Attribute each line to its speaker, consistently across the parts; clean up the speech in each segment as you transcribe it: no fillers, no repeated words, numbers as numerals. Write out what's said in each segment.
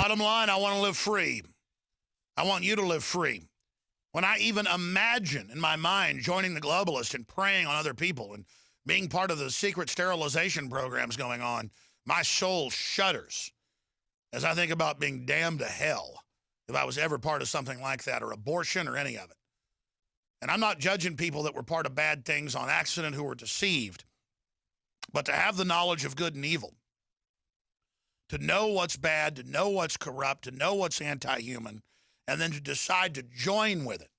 Speaker 1: Bottom line, I want to live free. I want you to live free. When I even imagine in my mind joining the globalists and preying on other people and being part of the secret sterilization programs going on, my soul shudders as I think about being damned to hell if I was ever part of something like that, or abortion or any of it. And I'm not judging people that were part of bad things on accident who were deceived, but to have the knowledge of good and evil, to know what's bad, to know what's corrupt, to know what's anti-human, and then to decide to join with it,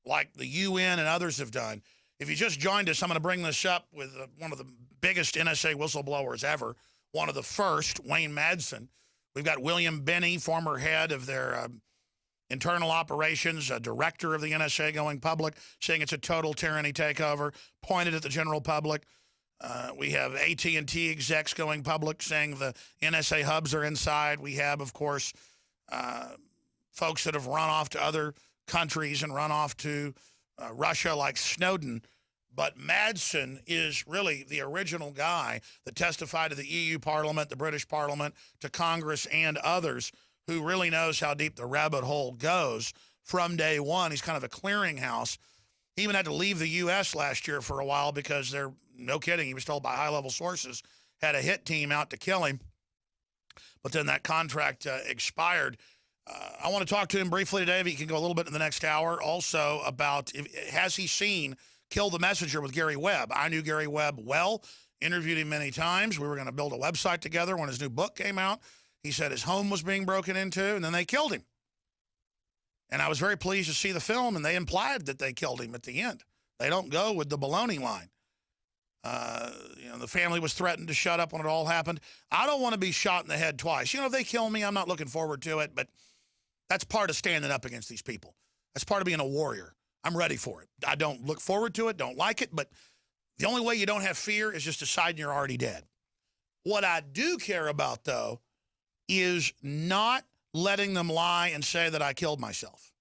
Speaker 1: like the UN and others have done. If you just joined us, I'm going to bring this up with one of the biggest NSA whistleblowers ever, one of the first, Wayne Madsen. We've got William Binney, former head of their internal operations, a director of the NSA, going public, saying it's a total tyranny takeover, pointed at the general public. We have AT&T execs going public saying the NSA hubs are inside. We have, of course, folks that have run off to other countries and run off to Russia like Snowden. But Madsen is really the original guy that testified to the EU Parliament, the British Parliament, to Congress and others, who really knows how deep the rabbit hole goes from day one. He's kind of a clearinghouse. He even had to leave the U.S. last year for a while because they're, no kidding, he was told by high-level sources, had a hit team out to kill him. But then that contract expired. I want to talk to him briefly today, if he can go a little bit in the next hour, also about, has he seen Kill the Messenger with Gary Webb? I knew Gary Webb well, interviewed him many times. We were going to build a website together when his new book came out. He said his home was being broken into, and then they killed him. And I was very pleased to see the film, and they implied that they killed him at the end. They don't go with the baloney line. The family was threatened to shut up when it all happened. I don't want to be shot in the head twice. If they kill me, I'm not looking forward to it, but that's part of standing up against these people. That's part of being a warrior. I'm ready for it. I don't look forward to it, don't like it, but the only way you don't have fear is just deciding you're already dead. What I do care about, though, is not letting them lie and say that I killed myself.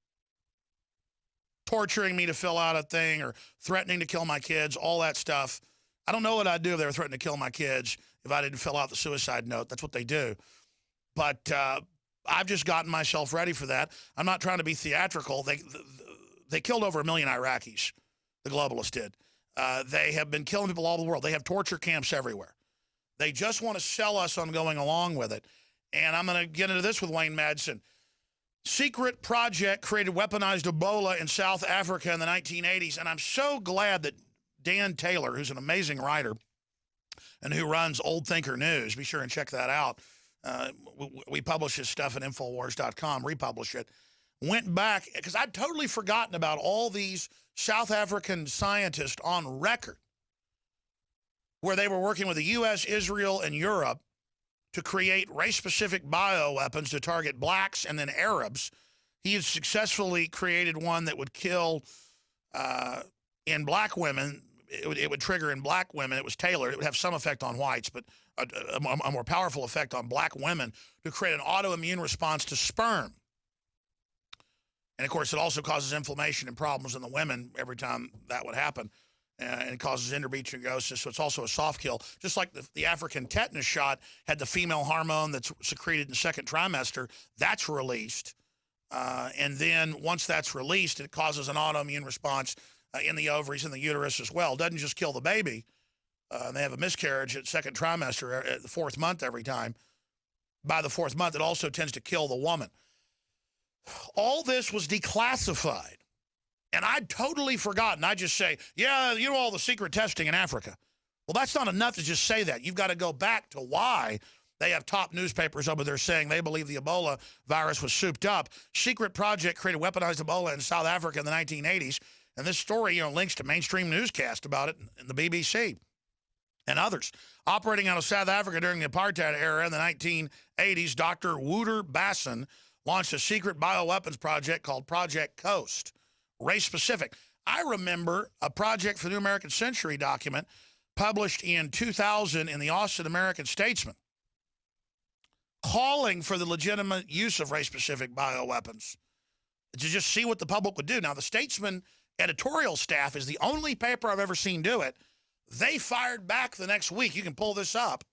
Speaker 1: Torturing me to fill out a thing or threatening to kill my kids, all that stuff. I don't know what I'd do if they were threatening to kill my kids if I didn't fill out the suicide note. That's what they do. But I've just gotten myself ready for that. I'm not trying to be theatrical. They killed over 1 million Iraqis, the globalists did. They have been killing people all over the world. They have torture camps everywhere. They just want to sell us on going along with it. And I'm going to get into this with Wayne Madsen. Secret project created weaponized Ebola in South Africa in the 1980s. And I'm so glad that Dan Taylor, who's an amazing writer and who runs Old Thinker News, be sure and check that out. We publish his stuff at Infowars.com, republish it. Went back, because I'd totally forgotten about all these South African scientists on record where they were working with the U.S., Israel, and Europe to create race-specific bioweapons to target blacks and then Arabs. He had successfully created one that would kill in black women. It would trigger in black women. It was tailored. It would have some effect on whites, but a more powerful effect on black women to create an autoimmune response to sperm. And, of course, it also causes inflammation and problems in the women every time that would happen. And it causes endometriosis, so it's also a soft kill. Just like the African tetanus shot had the female hormone that's secreted in the second trimester, that's released. And then once that's released, it causes an autoimmune response in the ovaries and the uterus as well. It doesn't just kill the baby. They have a miscarriage at second trimester, at the 4th month every time. By the 4th month, it also tends to kill the woman. All this was declassified. And I'd totally forgotten. I'd just say, yeah, all the secret testing in Africa. Well, that's not enough to just say that. You've got to go back to why they have top newspapers over there saying they believe the Ebola virus was souped up. Secret project created weaponized Ebola in South Africa in the 1980s. And this story, links to mainstream newscast about it in the BBC and others. Operating out of South Africa during the apartheid era in the 1980s, Dr. Wouter Basson launched a secret bioweapons project called Project Coast, race-specific. I remember a Project for the New American Century document published in 2000 in the Austin American-Statesman calling for the legitimate use of race-specific bioweapons to just see what the public would do. Now, the Statesman editorial staff is the only paper I've ever seen do it. They fired back the next week. You can pull this up.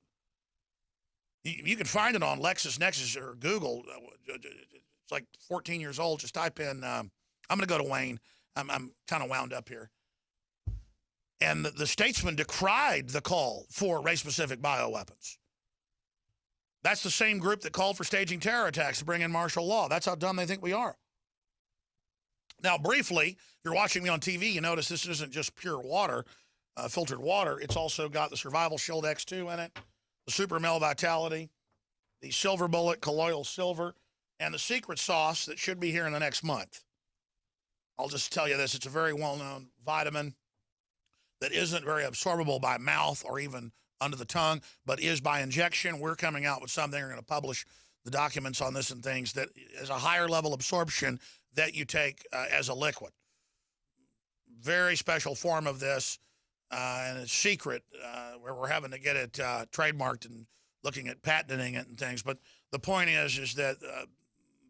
Speaker 1: You can find it on LexisNexis or Google. It's like 14 years old. Just type in, I'm going to go to Wayne. I'm kind of wound up here. And the Statesman decried the call for race-specific bioweapons. That's the same group that called for staging terror attacks to bring in martial law. That's how dumb they think we are. Now, briefly, if you're watching me on TV, you notice this isn't just pure water, filtered water. It's also got the Survival Shield X2 in it, the Super Male Vitality, the Silver Bullet Colloidal Silver, and the secret sauce that should be here in the next month. I'll just tell you this. It's a very well-known vitamin that isn't very absorbable by mouth or even under the tongue, but is by injection. We're coming out with something. We're going to publish the documents on this and things that is a higher level absorption that you take as a liquid. Very special form of this, and it's secret, where we're having to get it trademarked and looking at patenting it and things. But the point is that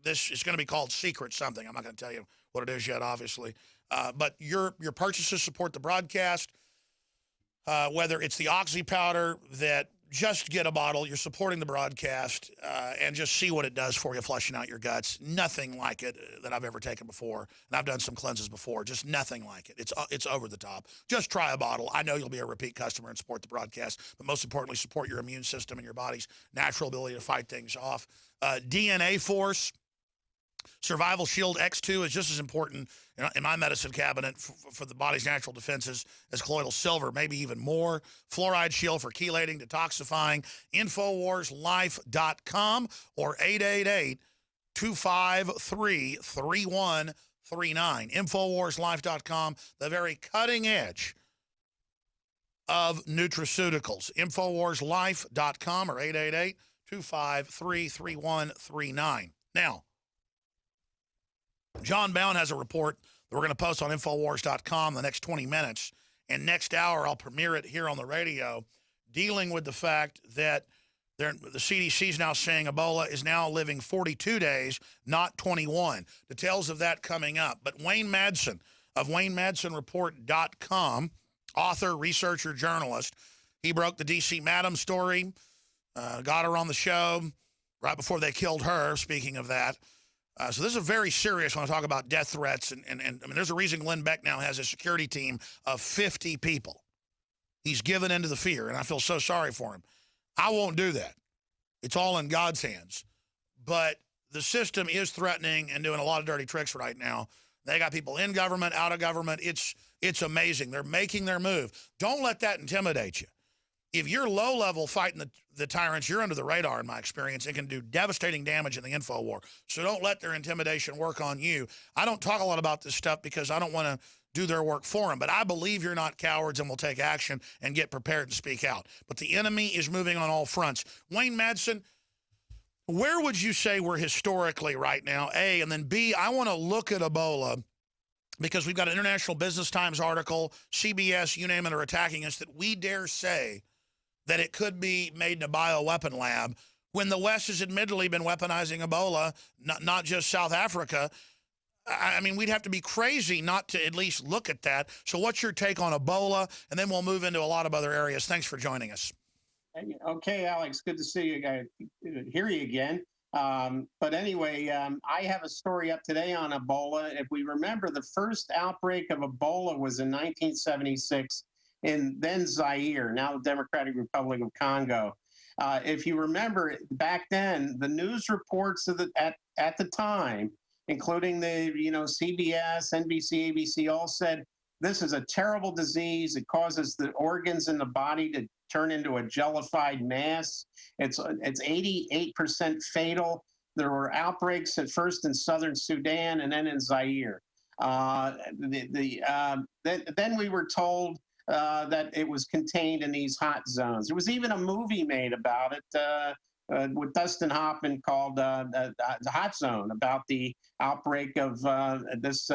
Speaker 1: this is going to be called secret something. I'm not going to tell you what it is yet, obviously. But your purchases support the broadcast. Whether it's the Oxy powder that just get a bottle, you're supporting the broadcast, and just see what it does for you, flushing out your guts. Nothing like it that I've ever taken before. And I've done some cleanses before. Just nothing like it. It's over the top. Just try a bottle. I know you'll be a repeat customer and support the broadcast, but most importantly, support your immune system and your body's natural ability to fight things off. DNA Force, Survival Shield X2 is just as important in my medicine cabinet for the body's natural defenses as colloidal silver, maybe even more. Fluoride Shield for chelating, detoxifying. InfoWarsLife.com or 888-253-3139. InfoWarsLife.com, the very cutting edge of nutraceuticals. InfoWarsLife.com or 888-253-3139. Now, John Bound has a report that we're going to post on Infowars.com in the next 20 minutes. And next hour, I'll premiere it here on the radio, dealing with the fact that the CDC is now saying Ebola is now living 42 days, not 21. Details of that coming up. But Wayne Madsen of WayneMadsenReport.com, author, researcher, journalist, he broke the D.C. Madam story, got her on the show right before they killed her, speaking of that. So this is very serious when I talk about death threats. And I mean, there's a reason Glenn Beck now has a security team of 50 people. He's given into the fear, and I feel so sorry for him. I won't do that. It's all in God's hands. But the system is threatening and doing a lot of dirty tricks right now. They got people in government, out of government. It's amazing. They're making their move. Don't let that intimidate you. If you're low-level fighting the tyrants, you're under the radar, in my experience. It can do devastating damage in the info war. So don't let their intimidation work on you. I don't talk a lot about this stuff because I don't want to do their work for them. But I believe you're not cowards and will take action and get prepared and speak out. But the enemy is moving on all fronts. Wayne Madsen, where would you say we're historically right now, A? And then B, I want to look at Ebola because we've got an International Business Times article, CBS, you name it, are attacking us, that we dare say that it could be made in a bioweapon lab when the West has admittedly been weaponizing Ebola, not just South Africa. I mean, we'd have to be crazy not to at least look at that. So what's your take on Ebola? And then we'll move into a lot of other areas. Thanks for joining us.
Speaker 2: Okay, Alex, good to see you guys, hear you again. But anyway, I have a story up today on Ebola. If we remember, the first outbreak of Ebola was in 1976 in then Zaire, now the Democratic Republic of Congo. If you remember, back then, the news reports at the time, including the CBS, NBC, ABC, all said this is a terrible disease. It causes the organs in the body to turn into a jellified mass. It's 88% fatal. There were outbreaks at first in southern Sudan and then in Zaire. Then we were told that it was contained in these hot zones. There was even a movie made about it with Dustin Hoffman called The Hot Zone, about the outbreak of this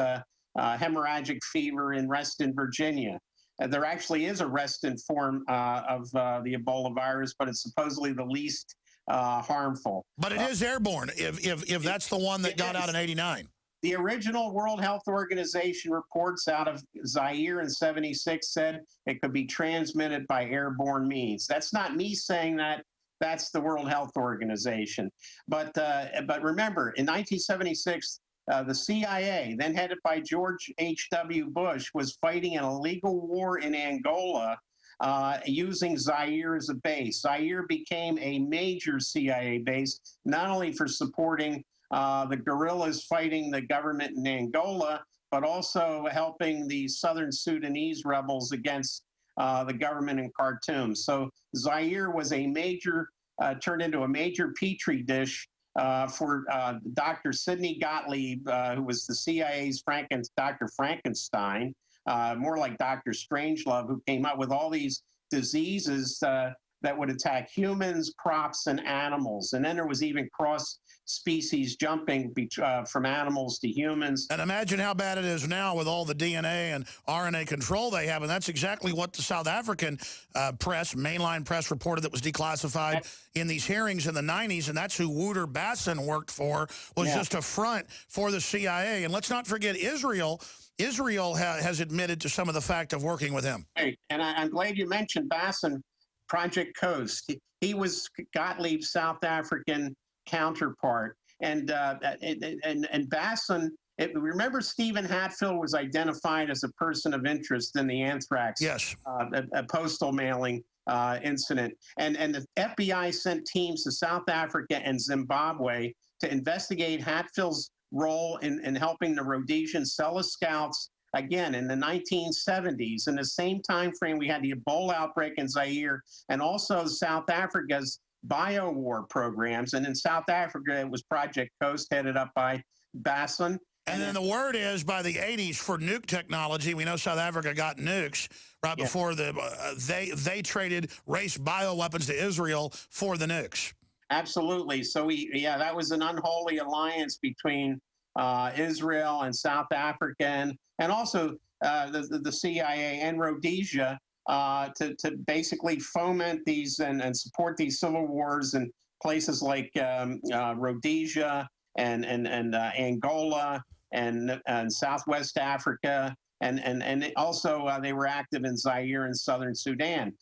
Speaker 2: hemorrhagic fever in Reston, Virginia. There actually is a Reston form of the Ebola virus, but it's supposedly the least harmful.
Speaker 1: But it is airborne, if that's the one that got out in '89.
Speaker 2: The original World Health Organization reports out of Zaire in '76 said it could be transmitted by airborne means. That's not me saying that. that's the World Health Organization. But remember, in 1976, the CIA, then headed by George H.W. Bush, was fighting an illegal war in Angola using Zaire as a base. Zaire became a major CIA base, not only for supporting the guerrillas fighting the government in Angola, but also helping the southern Sudanese rebels against the government in Khartoum. So Zaire was a major, turned into a major petri dish for Dr. Sidney Gottlieb, who was the CIA's Dr. Frankenstein, more like Dr. Strangelove, who came up with all these diseases that would attack humans, crops, and animals. And then there was even cross species jumping from animals to humans.
Speaker 1: And imagine how bad it is now with all the DNA and RNA control they have. And that's exactly what the South African press, mainline press, reported that was declassified in these hearings in the 90s. And that's who Wouter Basson worked for, was just a front for the CIA. And let's not forget Israel. Israel has admitted to some of the fact of working with him.
Speaker 2: Right. And I'm glad you mentioned Basson, Project Coast. He was Gottlieb's South African counterpart. And Basson, remember Stephen Hatfield was identified as a person of interest in the anthrax a postal mailing incident. And the FBI sent teams to South Africa and Zimbabwe to investigate Hatfield's role in helping the Rhodesian Selous Scouts, again, in the 1970s. In the same time frame, we had the Ebola outbreak in Zaire and also South Africa's bio-war programs. And in South Africa, it was Project Coast, headed up by Basson.
Speaker 1: And then the word is, by the 80s, for nuke technology, we know South Africa got nukes right before they traded race bioweapons to Israel for the nukes.
Speaker 2: Absolutely. So that was an unholy alliance between Israel and South Africa, and also the CIA and Rhodesia to basically foment these and support these civil wars in places like Rhodesia and Angola and Southwest Africa, and also they were active in Zaire and southern Sudan.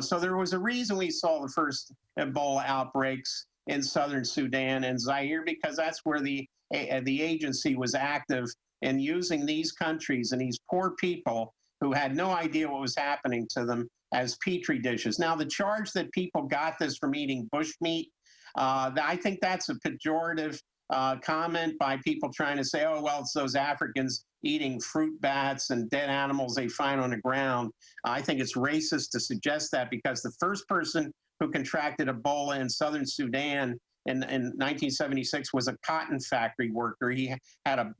Speaker 2: So there was a reason we saw the first Ebola outbreaks in southern Sudan and Zaire, because that's where the agency was active in using these countries and these poor people who had no idea what was happening to them as petri dishes. Now, the charge that people got this from eating bushmeat, I think that's a pejorative comment by people trying to say, oh, well, it's those Africans eating fruit bats and dead animals they find on the ground. I think it's racist to suggest that, because the first person who contracted Ebola in southern Sudan in 1976 was a cotton factory worker. He had a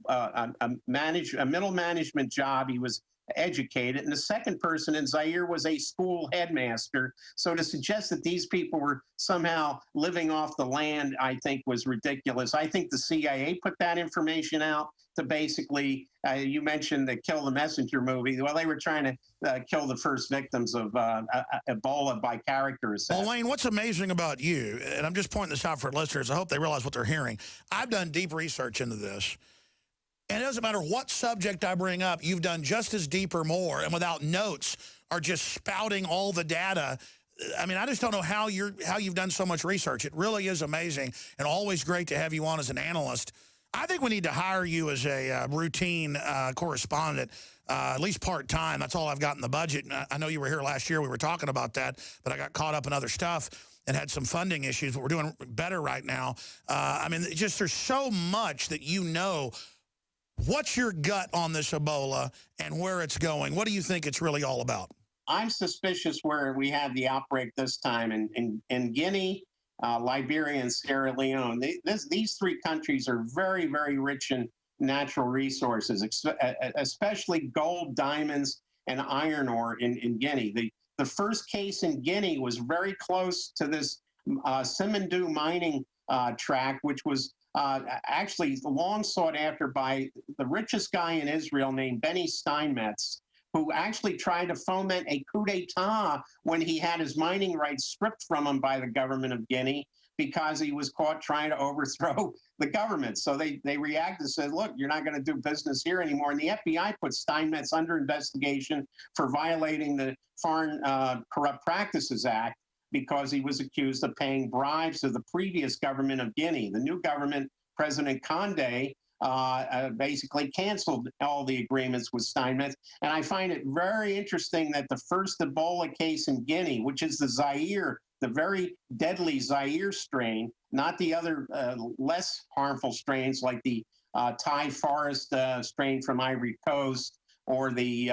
Speaker 2: middle management job. He was educated. And the second person in Zaire was a school headmaster. So to suggest that these people were somehow living off the land, I think, was ridiculous. I think the CIA put that information out to basically, you mentioned the Kill the Messenger movie. Well, they were trying to kill the first victims of Ebola by character assassination.
Speaker 1: Well, Wayne, what's amazing about you, and I'm just pointing this out for listeners, I hope they realize what they're hearing. I've done deep research into this. And it doesn't matter what subject I bring up, you've done just as deep or more, and without notes, are just spouting all the data. I mean, I just don't know how you've done so much research. It really is amazing, and always great to have you on as an analyst. I think we need to hire you as a routine correspondent, at least part-time. That's all I've got in the budget. And I know you were here last year. We were talking about that, but I got caught up in other stuff and had some funding issues, but we're doing better right now. I mean, just there's so much that you know. What's your gut on this Ebola and where it's going? What do you think it's really all about?
Speaker 2: I'm suspicious where we had the outbreak this time in Guinea, Liberia, and Sierra Leone. These three countries are very, very rich in natural resources, especially gold, diamonds, and iron ore in Guinea. The first case in Guinea was very close to this Simandou mining tract, which was actually long sought after by the richest guy in Israel named Benny Steinmetz, who actually tried to foment a coup d'etat when he had his mining rights stripped from him by the government of Guinea, because he was caught trying to overthrow the government. So they reacted and said, look, you're not going to do business here anymore. And the FBI put Steinmetz under investigation for violating the Foreign Corrupt Practices Act, because he was accused of paying bribes to the previous government of Guinea. The new government, President Condé, basically canceled all the agreements with Steinmetz. And I find it very interesting that the first Ebola case in Guinea, which is the Zaire, the very deadly Zaire strain, not the other less harmful strains like the Thai forest strain from Ivory Coast or the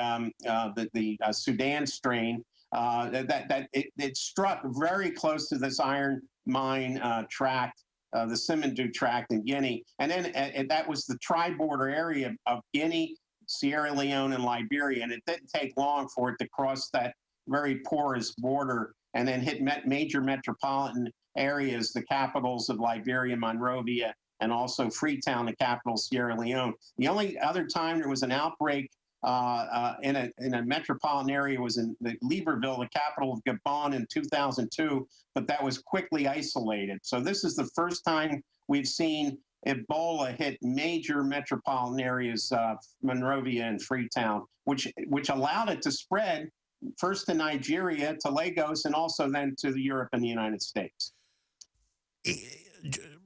Speaker 2: Sudan strain, it struck very close to this iron mine tract, the Simandou tract in Guinea. And then that was the tri-border area of Guinea, Sierra Leone, and Liberia. And it didn't take long for it to cross that very porous border and then hit major metropolitan areas, the capitals of Liberia, Monrovia, and also Freetown, the capital of Sierra Leone. The only other time there was an outbreak in a metropolitan area was in Libreville, the capital of Gabon, in 2002, but that was quickly isolated. So this is the first time we've seen Ebola hit major metropolitan areas, Monrovia and Freetown, which allowed it to spread first to Nigeria, to Lagos, and also then to Europe and the United States.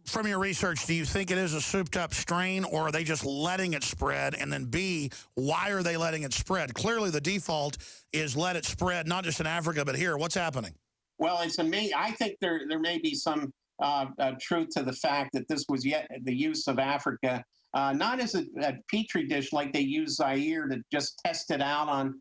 Speaker 1: From your research, do you think it is a souped-up strain, or are they just letting it spread? And then B, why are they letting it spread? Clearly, the default is let it spread, not just in Africa, but here. What's happening?
Speaker 2: Well, it's amazing. I think there may be some truth to the fact that this was yet the use of Africa, not as a petri dish like they used Zaire to just test it out on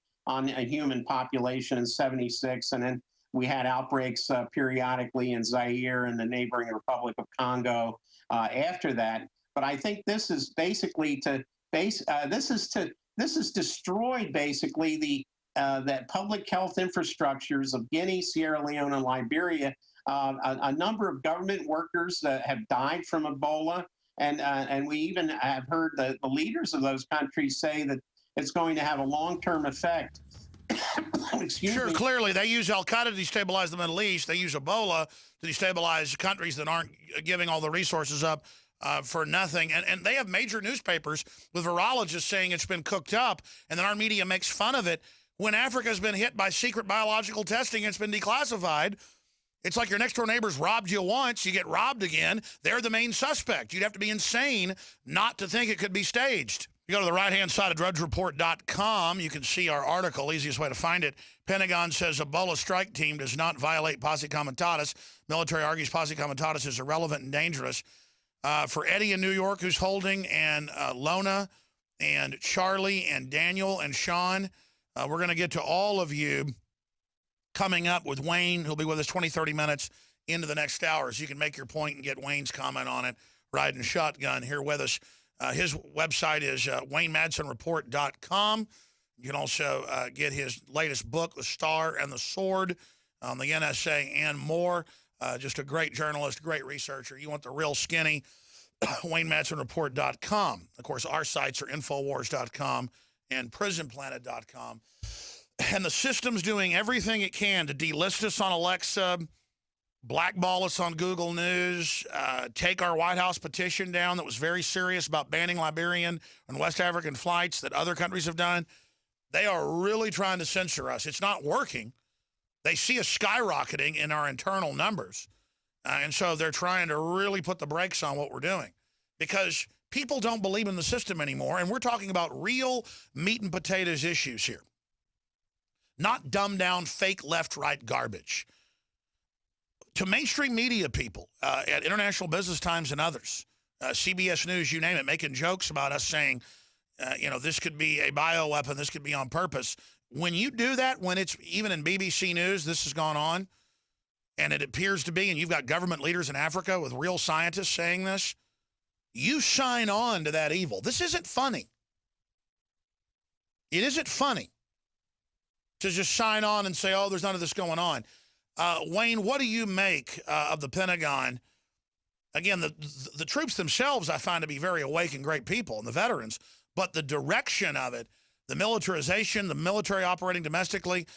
Speaker 2: a human population in '76, and then we had outbreaks periodically in Zaire and the neighboring Republic of Congo after that. But I think this is basically this has destroyed basically the public health infrastructures of Guinea, Sierra Leone, and Liberia. A number of government workers have died from Ebola, and we even have heard the leaders of those countries say that it's going to have a long-term effect.
Speaker 1: Sure, clearly they use Al-Qaeda to destabilize the Middle East. They use Ebola to destabilize countries that aren't giving all the resources up for nothing. And they have major newspapers with virologists saying it's been cooked up, and then our media makes fun of it. When Africa's been hit by secret biological testing, it's been declassified. It's like your next-door neighbors robbed you once, you get robbed again. They're the main suspect. You'd have to be insane not to think it could be staged. You go to the right-hand side of drudgereport.com. You can see our article, easiest way to find it. Pentagon says Ebola strike team does not violate Posse Comitatus. Military argues Posse Comitatus is irrelevant and dangerous. For Eddie in New York, who's holding, and Lona, and Charlie, and Daniel, and Sean, we're going to get to all of you coming up with Wayne, who'll be with us 20, 30 minutes into the next hour. So you can make your point and get Wayne's comment on it, riding shotgun here with us. His website is WayneMadsenReport.com. You can also get his latest book, The Star and the Sword, on the NSA and more. Just a great journalist, great researcher. You want the real skinny, WayneMadsenReport.com. Of course, our sites are Infowars.com and PrisonPlanet.com. And the system's doing everything it can to delist us on Alexa, blackball us on Google News, take our White House petition down that was very serious about banning Liberian and West African flights that other countries have done. They are really trying to censor us. It's not working. They see us skyrocketing in our internal numbers. And so they're trying to really put the brakes on what we're doing because people don't believe in the system anymore. And we're talking about real meat and potatoes issues here, not dumbed down fake left-right garbage. To mainstream media people at International Business Times and others, CBS News, you name it, making jokes about us saying, this could be a bioweapon, this could be on purpose. When you do that, when it's even in BBC News, this has gone on, and it appears to be, and you've got government leaders in Africa with real scientists saying this, you sign on to that evil. This isn't funny. It isn't funny to just sign on and say, oh, there's none of this going on. Wayne, what do you make of the Pentagon? Again, the troops themselves I find to be very awake and great people, and the veterans, but the direction of it, the militarization, the military operating domestically,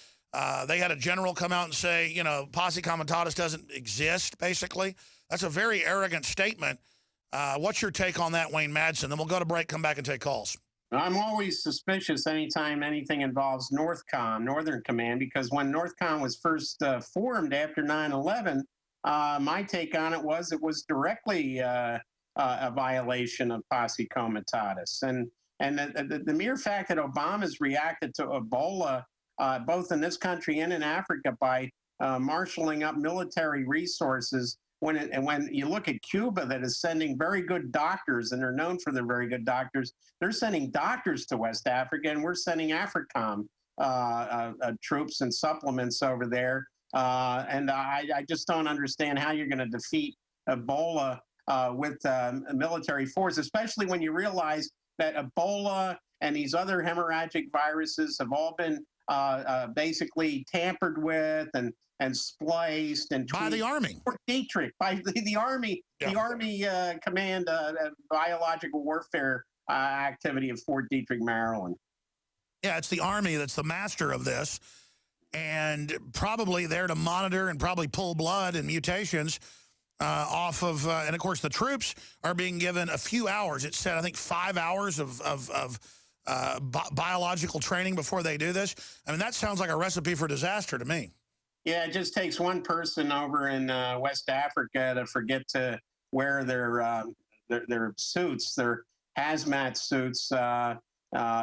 Speaker 1: they had a general come out and say, Posse Comitatus doesn't exist, basically. That's a very arrogant statement. What's your take on that, Wayne Madsen? Then we'll go to break, come back and take calls.
Speaker 2: I'm always suspicious anytime anything involves Northcom, Northern Command, because when Northcom was first formed after 9/11, my take on it was directly a violation of posse comitatus, and the mere fact that Obama's reacted to Ebola, both in this country and in Africa, by marshaling up military resources. And when you look at Cuba, that is sending very good doctors, and they're known for their very good doctors, they're sending doctors to West Africa, and we're sending AFRICOM troops and supplements over there. And I just don't understand how you're going to defeat Ebola with a military force, especially when you realize that Ebola and these other hemorrhagic viruses have all been basically tampered with and spliced and
Speaker 1: by the Army.
Speaker 2: Fort Detrick, by the Army, yeah. The Army Command Biological Warfare activity of Fort Detrick, Maryland.
Speaker 1: Yeah, it's the Army that's the master of this, and probably there to monitor and probably pull blood and mutations off of, and of course the troops are being given a few hours. It said, I think, 5 hours of biological training before they do this. I mean, that sounds like a recipe for disaster to me.
Speaker 2: Yeah, it just takes one person over in West Africa to forget to wear their suits, their hazmat suits,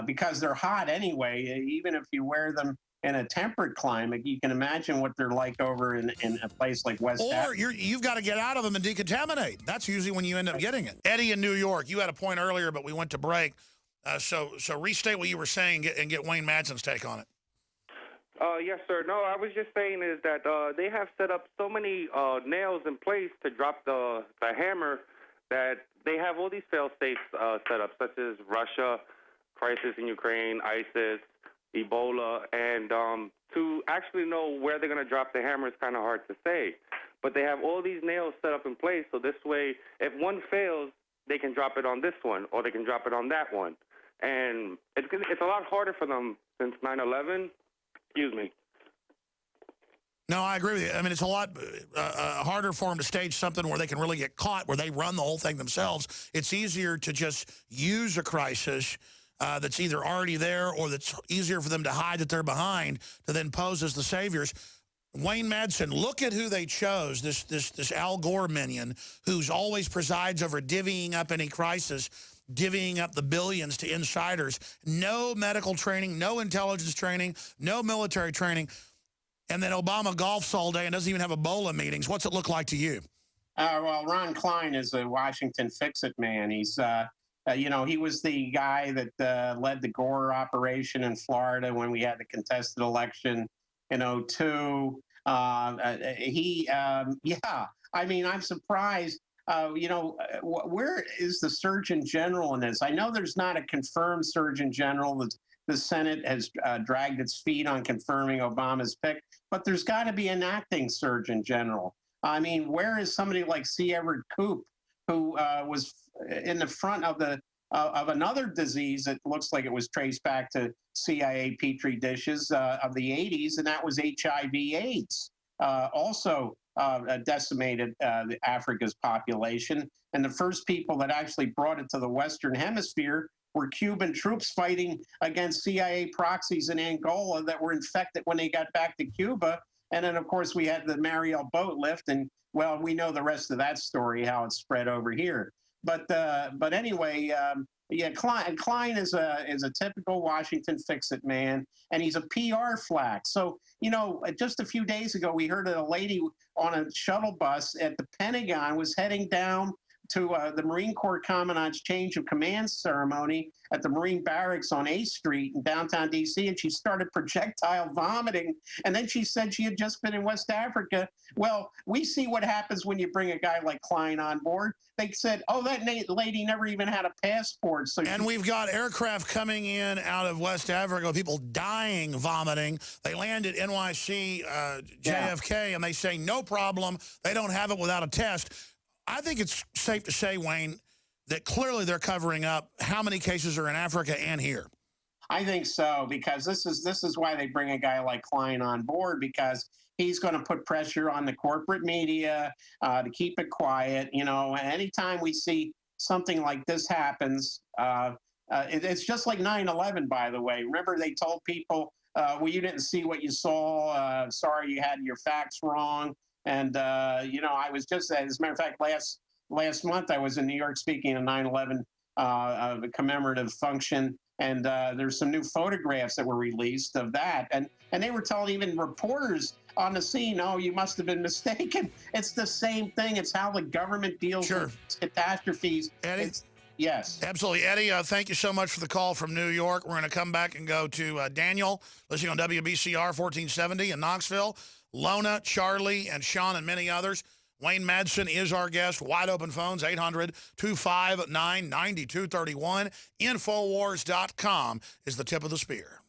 Speaker 2: because they're hot anyway. Even if you wear them in a temperate climate, you can imagine what they're like over in a place like West Africa.
Speaker 1: Or you've got to get out of them and decontaminate. That's usually when you end up getting it. Eddie in New York, you had a point earlier, but we went to break. So restate what you were saying and get Wayne Madsen's take on it.
Speaker 3: Yes, sir. No, I was just saying is that they have set up so many nails in place to drop the hammer that they have all these fail-safes set up, such as Russia, crisis in Ukraine, ISIS, Ebola, and to actually know where they're going to drop the hammer is kind of hard to say. But they have all these nails set up in place, so this way, if one fails, they can drop it on this one, or they can drop it on that one. And it's a lot harder for them since 9/11. Excuse me.
Speaker 1: No, I agree with you. I mean, it's a lot harder for them to stage something where they can really get caught, where they run the whole thing themselves. It's easier to just use a crisis that's either already there or that's easier for them to hide that they're behind to then pose as the saviors. Wayne Madsen, look at who they chose, this Al Gore minion who's always presides over divvying up any crisis, divvying up the billions to insiders. No medical training, no intelligence training, no military training. And then Obama golfs all day and doesn't even have Ebola meetings. What's it look like to you?
Speaker 2: Well, Ron Klein is a Washington fix-it man. He's, you know, he was the guy that led the Gore operation in Florida when we had the contested election in 2002. Yeah, I mean, I'm surprised. You know, where is the Surgeon General in this? I know there's not a confirmed Surgeon General. The Senate has dragged its feet on confirming Obama's pick, but there's got to be an acting Surgeon General. I mean, where is somebody like C. Everett Koop, who was in the front of another disease that looks like it was traced back to CIA Petri dishes of the 80s, and that was HIV/AIDS. Also decimated Africa's population. And the first people that actually brought it to the Western Hemisphere were Cuban troops fighting against CIA proxies in Angola that were infected when they got back to Cuba. And then, of course, we had the Mariel boat lift. And, well, we know the rest of that story, how it spread over here. But anyway, yeah, Klein is a typical Washington fix-it man, and he's a PR flack. So, you know, just a few days ago, we heard that a lady on a shuttle bus at the Pentagon was heading down to the Marine Corps Commandant's change of command ceremony at the Marine Barracks on A Street in downtown D.C., and she started projectile vomiting. And then she said she had just been in West Africa. Well, we see what happens when you bring a guy like Klein on board. They said, oh, that lady never even had a passport. So
Speaker 1: and we've got aircraft coming in out of West Africa, people dying, vomiting. They land at NYC, JFK, and they say, no problem. They don't have it without a test. I think it's safe to say, Wayne, that clearly they're covering up how many cases are in Africa and here.
Speaker 2: I think so, because this is why they bring a guy like Klein on board, because he's going to put pressure on the corporate media to keep it quiet. You know, anytime we see something like this happens, It's just like 9/11, by the way. Remember, they told people, well, you didn't see what you saw. Sorry, you had your facts wrong. And, I was just, as a matter of fact, last month I was in New York speaking at 9/11 a commemorative function. And there's some new photographs that were released of that. And they were telling even reporters on the scene, oh, you must have been mistaken. It's the same thing. It's how the government deals with catastrophes.
Speaker 1: Eddie?
Speaker 2: Yes.
Speaker 1: Absolutely. Eddie, thank you so much for the call from New York. We're going to come back and go to Daniel, listening on WBCR 1470 in Knoxville, Lona, Charlie, and Sean, and many others. Wayne Madsen is our guest. Wide open phones, 800-259-9231. Infowars.com is the tip of the spear.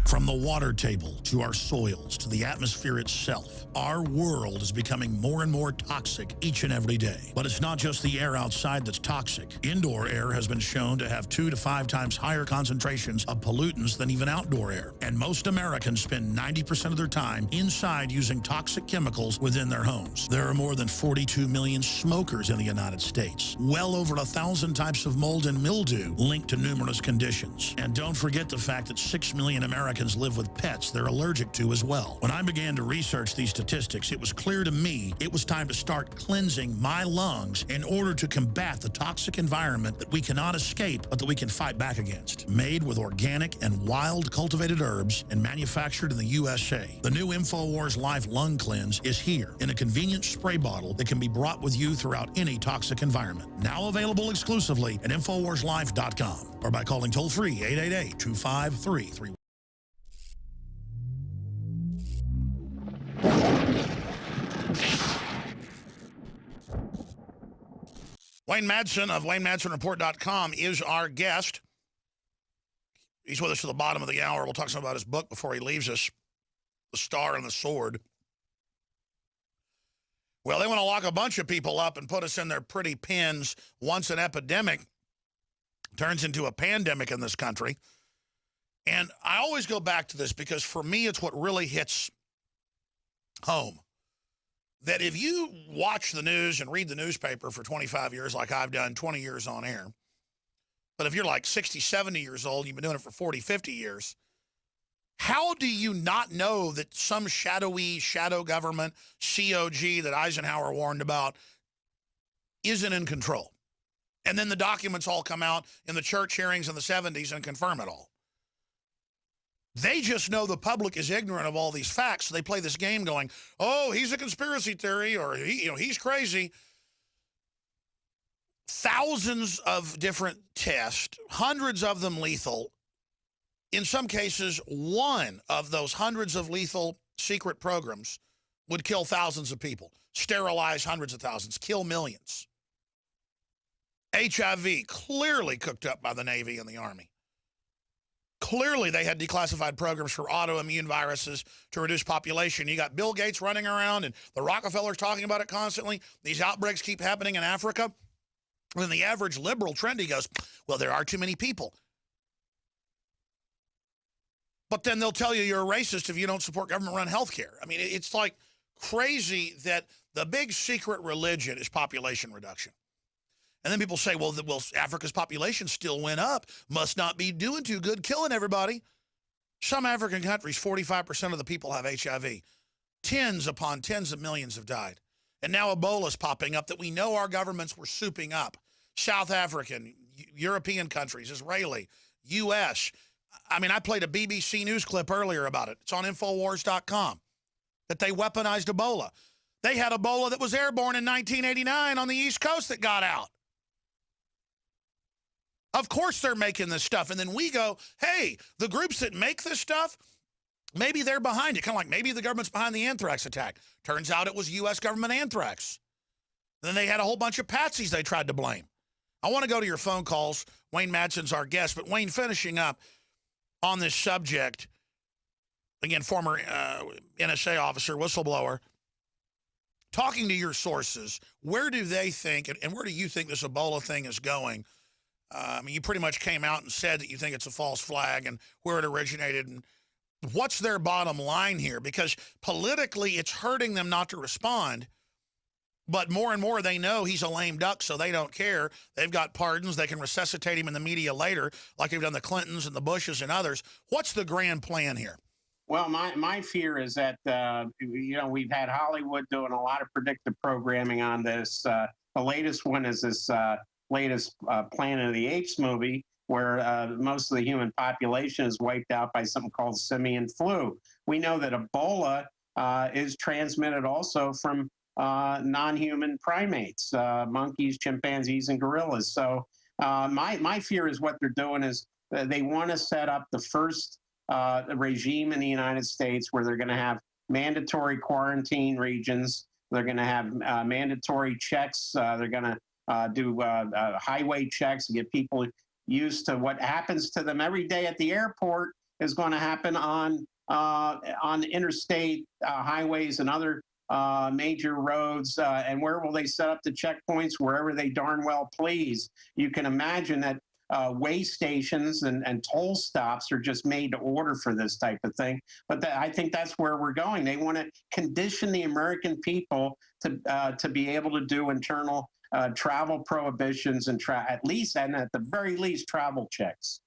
Speaker 1: From the water table to our soils to the atmosphere itself, our world is becoming more and more toxic each and every day. But it's not just the air outside that's toxic. Indoor air has been shown to have 2 to 5 times higher concentrations of pollutants than even outdoor air. And most Americans spend 90% of their time inside using toxic chemicals within their homes. There are more than 42 million smokers in the United States. Well over 1,000 types of mold and mildew linked to numerous conditions. And don't forget the fact that 6 million Americans live with pets they're allergic to as well. When I began to research these statistics, it was clear to me it was time to start cleansing my lungs in order to combat the toxic environment that we cannot escape, but that we can fight back against. Made with organic and wild cultivated herbs and manufactured in the USA, the new InfoWars Life Lung Cleanse is here in a convenient spray bottle that can be brought with you throughout any toxic environment. Now available exclusively at InfoWarsLife.com or by calling toll-free 888-253-31. Wayne Madsen of WayneMadsenReport.com is our guest. He's with us to the bottom of the hour. We'll talk some about his book before he leaves us, The Star and the Sword. Well, they want to lock a bunch of people up and put us in their pretty pens once an epidemic turns into a pandemic in this country. And I always go back to this because for me, it's what really hits home. That if you watch the news and read the newspaper for 25 years like I've done, 20 years on air, but if you're like 60, 70 years old, you've been doing it for 40, 50 years, how do you not know that some shadowy shadow government, COG that Eisenhower warned about, isn't in control? And then the documents all come out in the church hearings in the 70s and confirm it all. They just know the public is ignorant of all these facts, so they play this game going, oh, he's a conspiracy theory, or he's crazy. Thousands of different tests, hundreds of them lethal. In some cases, one of those hundreds of lethal secret programs would kill thousands of people, sterilize hundreds of thousands, kill millions. HIV, clearly cooked up by the Navy and the Army. Clearly, they had declassified programs for autoimmune viruses to reduce population. You got Bill Gates running around and the Rockefellers talking about it constantly. These outbreaks keep happening in Africa. And then the average liberal trendy goes, well, there are too many people. But then they'll tell you you're a racist if you don't support government-run health care. I mean, it's like crazy that the big secret religion is population reduction. And then people say, well, Africa's population still went up. Must not be doing too good, killing everybody. Some African countries, 45% of the people have HIV. Tens upon tens of millions have died. And now Ebola's popping up that we know our governments were souping up. South African, European countries, Israeli, U.S. I mean, I played a BBC News clip earlier about it. It's on Infowars.com, that they weaponized Ebola. They had Ebola that was airborne in 1989 on the East Coast that got out. Of course they're making this stuff. And then we go, hey, the groups that make this stuff, maybe they're behind it. Kind of like maybe the government's behind the anthrax attack. Turns out it was U.S. government anthrax. Then they had a whole bunch of patsies they tried to blame. I want to go to your phone calls. Wayne Madsen's our guest. But Wayne, finishing up on this subject, again, former NSA officer, whistleblower, talking to your sources, where do they think, and where do you think this Ebola thing is going? I mean, you pretty much came out and said that you think it's a false flag and where it originated. And what's their bottom line here? Because politically, it's hurting them not to respond. But more and more they know he's a lame duck, so they don't care. They've got pardons. They can resuscitate him in the media later, like they've done the Clintons and the Bushes and others. What's the grand plan here?
Speaker 2: Well, my fear is that we've had Hollywood doing a lot of predictive programming on this. The latest one is this latest Planet of the Apes movie, where most of the human population is wiped out by something called simian flu. We know that Ebola is transmitted also from non-human primates, monkeys, chimpanzees, and gorillas. So my fear is what they're doing is they want to set up the first regime in the United States where they're going to have mandatory quarantine regions. They're going to have mandatory checks. They're going to do highway checks and get people used to what happens to them every day at the airport is going to happen on interstate highways and other major roads. And where will they set up the checkpoints? Wherever they darn well please. You can imagine that way stations and toll stops are just made to order for this type of thing. But I think that's where we're going. They want to condition the American people to be able to do internal travel prohibitions and at the very least travel checks.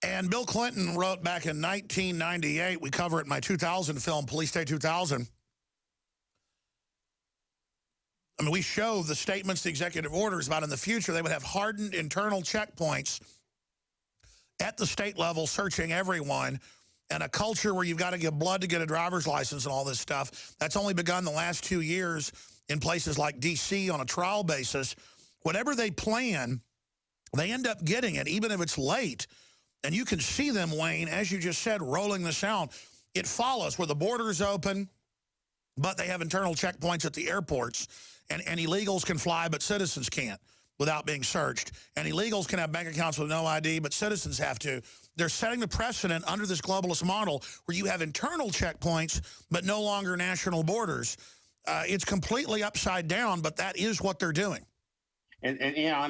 Speaker 1: And Bill Clinton wrote back in 1998, we cover it in my 2000 film, Police State 2000. I mean, we show the statements, the executive orders about in the future, they would have hardened internal checkpoints at the state level, searching everyone, and a culture where you've got to give blood to get a driver's license and all this stuff. That's only begun the last 2 years in places like D.C. on a trial basis. Whatever they plan, they end up getting it, even if it's late. And you can see them, Wayne, as you just said, rolling this out. It follows where the border is open, but they have internal checkpoints at the airports. And illegals can fly, but citizens can't without being searched. And illegals can have bank accounts with no ID, but citizens have to. They're setting the precedent under this globalist model where you have internal checkpoints, but no longer national borders. It's completely upside down, but that is what they're doing.
Speaker 2: And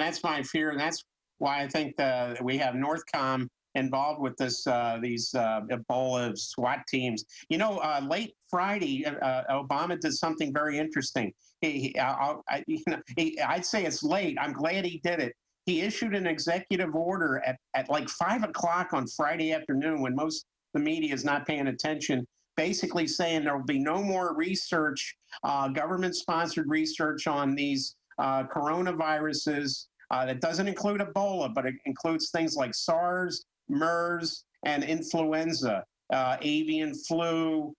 Speaker 2: that's my fear. And that's why I think we have NORTHCOM involved with this these Ebola SWAT teams. Late Friday, Obama did something very interesting. I'd say it's late. I'm glad he did it. He issued an executive order at like 5 o'clock on Friday afternoon when most of the media is not paying attention, basically saying there will be no more research, government-sponsored research on these coronaviruses. That doesn't include Ebola, but it includes things like SARS, MERS, and influenza, avian flu,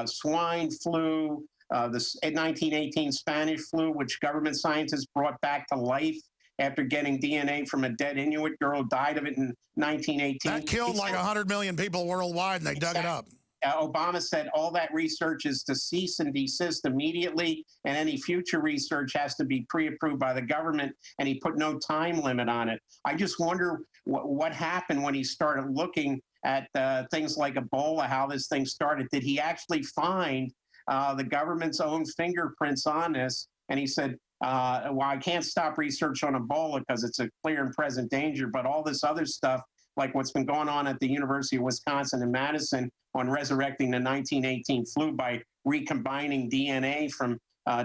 Speaker 2: swine flu, the 1918 Spanish flu, which government scientists brought back to life after getting DNA from a dead Inuit girl who died of it in 1918.
Speaker 1: That killed like 100 million people worldwide, and they dug it up.
Speaker 2: Obama said all that research is to cease and desist immediately, and any future research has to be pre-approved by the government, and he put no time limit on it. I just wonder what happened when he started looking at things like Ebola, how this thing started. Did he actually find the government's own fingerprints on this? And he said, well, I can't stop research on Ebola because it's a clear and present danger, but all this other stuff, like what's been going on at the University of Wisconsin in Madsen on resurrecting the 1918 flu by recombining DNA from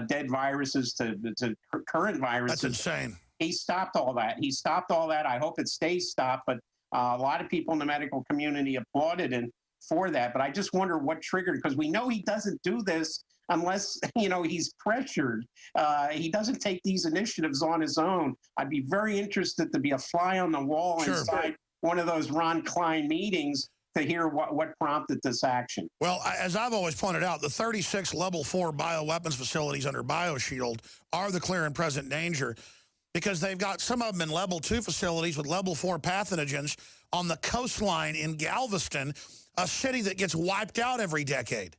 Speaker 2: dead viruses to current viruses.
Speaker 1: That's insane.
Speaker 2: He stopped all that. I hope it stays stopped, but a lot of people in the medical community applauded him for that. But I just wonder what triggered, because we know he doesn't do this unless, he's pressured. He doesn't take these initiatives on his own. I'd be very interested to be a fly on the wall inside one of those Ron Klein meetings to hear what prompted this action.
Speaker 1: Well, as I've always pointed out, the 36 level 4 bioweapons facilities under BioShield are the clear and present danger because they've got some of them in level 2 facilities with level 4 pathogens on the coastline in Galveston, a city that gets wiped out every decade.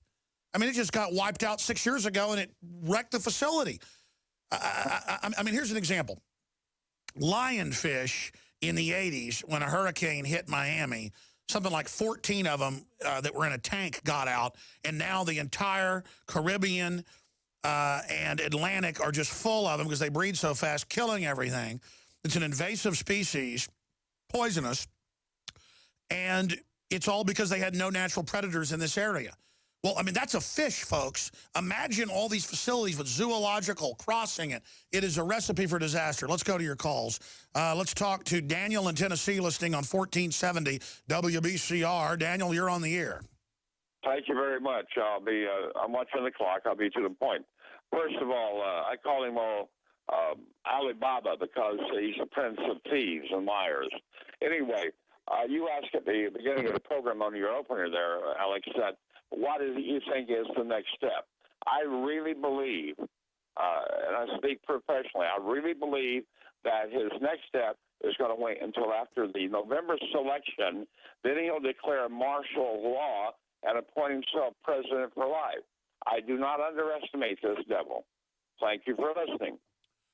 Speaker 1: I mean, it just got wiped out 6 years ago and it wrecked the facility. I mean, here's an example. Lionfish in the 80s, when a hurricane hit Miami, something like 14 of them that were in a tank got out, and now the entire Caribbean and Atlantic are just full of them because they breed so fast, killing everything. It's an invasive species, poisonous, and it's all because they had no natural predators in this area. Well, I mean, that's a fish, folks. Imagine all these facilities with zoological crossing it. It is a recipe for disaster. Let's go to your calls. Let's talk to Daniel in Tennessee, listening on 1470 WBCR. Daniel, you're on the air.
Speaker 4: Thank you very much. I'm watching the clock. I'll be to the point. First of all, I call him Alibaba because he's a prince of thieves and liars. Anyway, you asked at the beginning of the program on your opener there, Alex, that what do you think is the next step? I really believe, and I speak professionally, I really believe that his next step is going to wait until after the November selection. Then he'll declare martial law and appoint himself president for life. I do not underestimate this devil. Thank you for listening.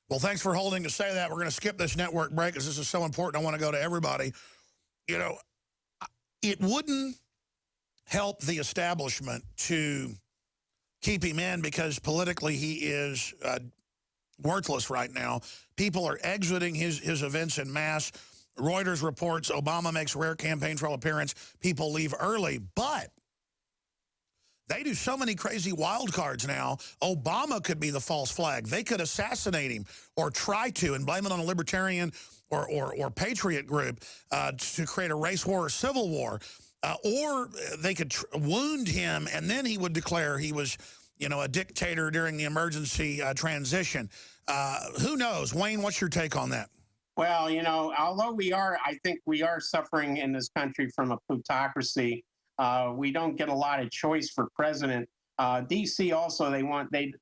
Speaker 1: Well, thanks for holding to say that. We're going to skip this network break because this is so important. I want to go to everybody. You know, it wouldn't help the establishment to keep him in because politically he is worthless right now. People are exiting his events en masse. Reuters reports Obama makes rare campaign trail appearance. People leave early, but they do so many crazy wild cards now. Obama could be the false flag. They could assassinate him or try to and blame it on a libertarian or patriot group to create a race war or civil war. Or they could wound him, and then he would declare he was, you know, a dictator during the emergency transition. Who knows? Wayne, what's your take on that?
Speaker 2: Well, you know, although I think we are suffering in this country from a plutocracy. We don't get a lot of choice for president. DC also, they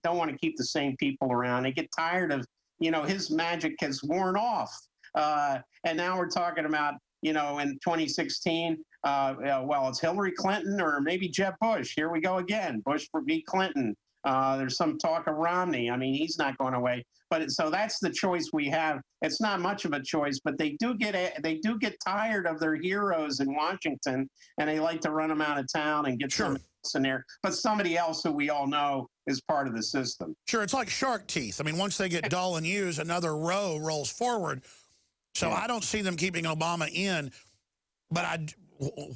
Speaker 2: don't want to keep the same people around. They get tired of, you know, his magic has worn off. And now we're talking about, you know, in 2016, well, it's Hillary Clinton or maybe Jeb Bush. Here we go again. Bush for beat Clinton. There's some talk of Romney. I mean, he's not going away. But so that's the choice we have. It's not much of a choice, but they do get tired of their heroes in Washington, and they like to run them out of town and get somebody else in there. But somebody else who we all know is part of the system.
Speaker 1: Sure, it's like shark teeth. I mean, once they get dull and used, another row rolls forward. So I don't see them keeping Obama in. But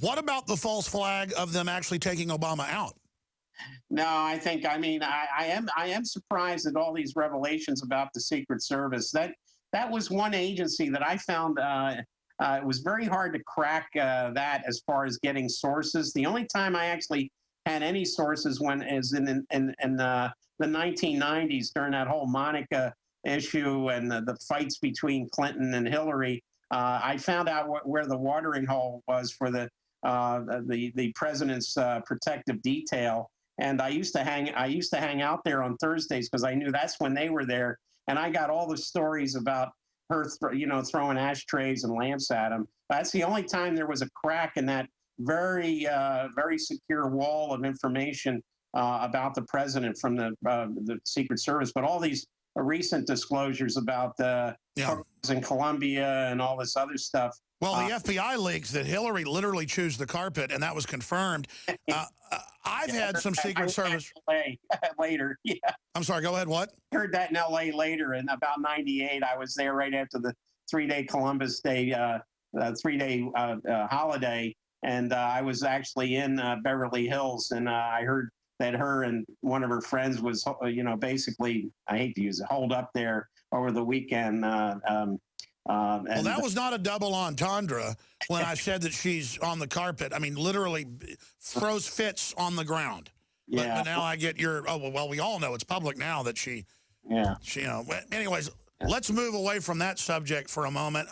Speaker 1: what about the false flag of them actually taking Obama out?
Speaker 2: No, I am surprised at all these revelations about the Secret Service. That was one agency that I found it was very hard to crack that as far as getting sources. The only time I actually had any sources is in the 1990s during that whole Monica issue and the fights between Clinton and Hillary. I found out where the watering hole was for the president's protective detail. And I used to hang out there on Thursdays because I knew that's when they were there. And I got all the stories about her, throwing ashtrays and lamps at him. That's the only time there was a crack in that very, very secure wall of information about the president from the Secret Service. But all these recent disclosures about the in Colombia and all this other stuff.
Speaker 1: Well, the FBI leaks that Hillary literally chews the carpet, and that was confirmed. I've had some Secret Service
Speaker 2: later. Yeah,
Speaker 1: I'm sorry. Go ahead. What?
Speaker 2: I heard that in L.A. later. In about '98, I was there right after the 3-day Columbus Day, 3-day holiday, and I was actually in Beverly Hills, and I heard that her and one of her friends was, basically, I hate to use it, holed up there over the weekend.
Speaker 1: Well, that was not a double entendre when I said that she's on the carpet. I mean, literally throws fits on the ground.
Speaker 2: Yeah.
Speaker 1: But now I get your, well, we all know it's public now that she, anyways, let's move away from that subject for a moment.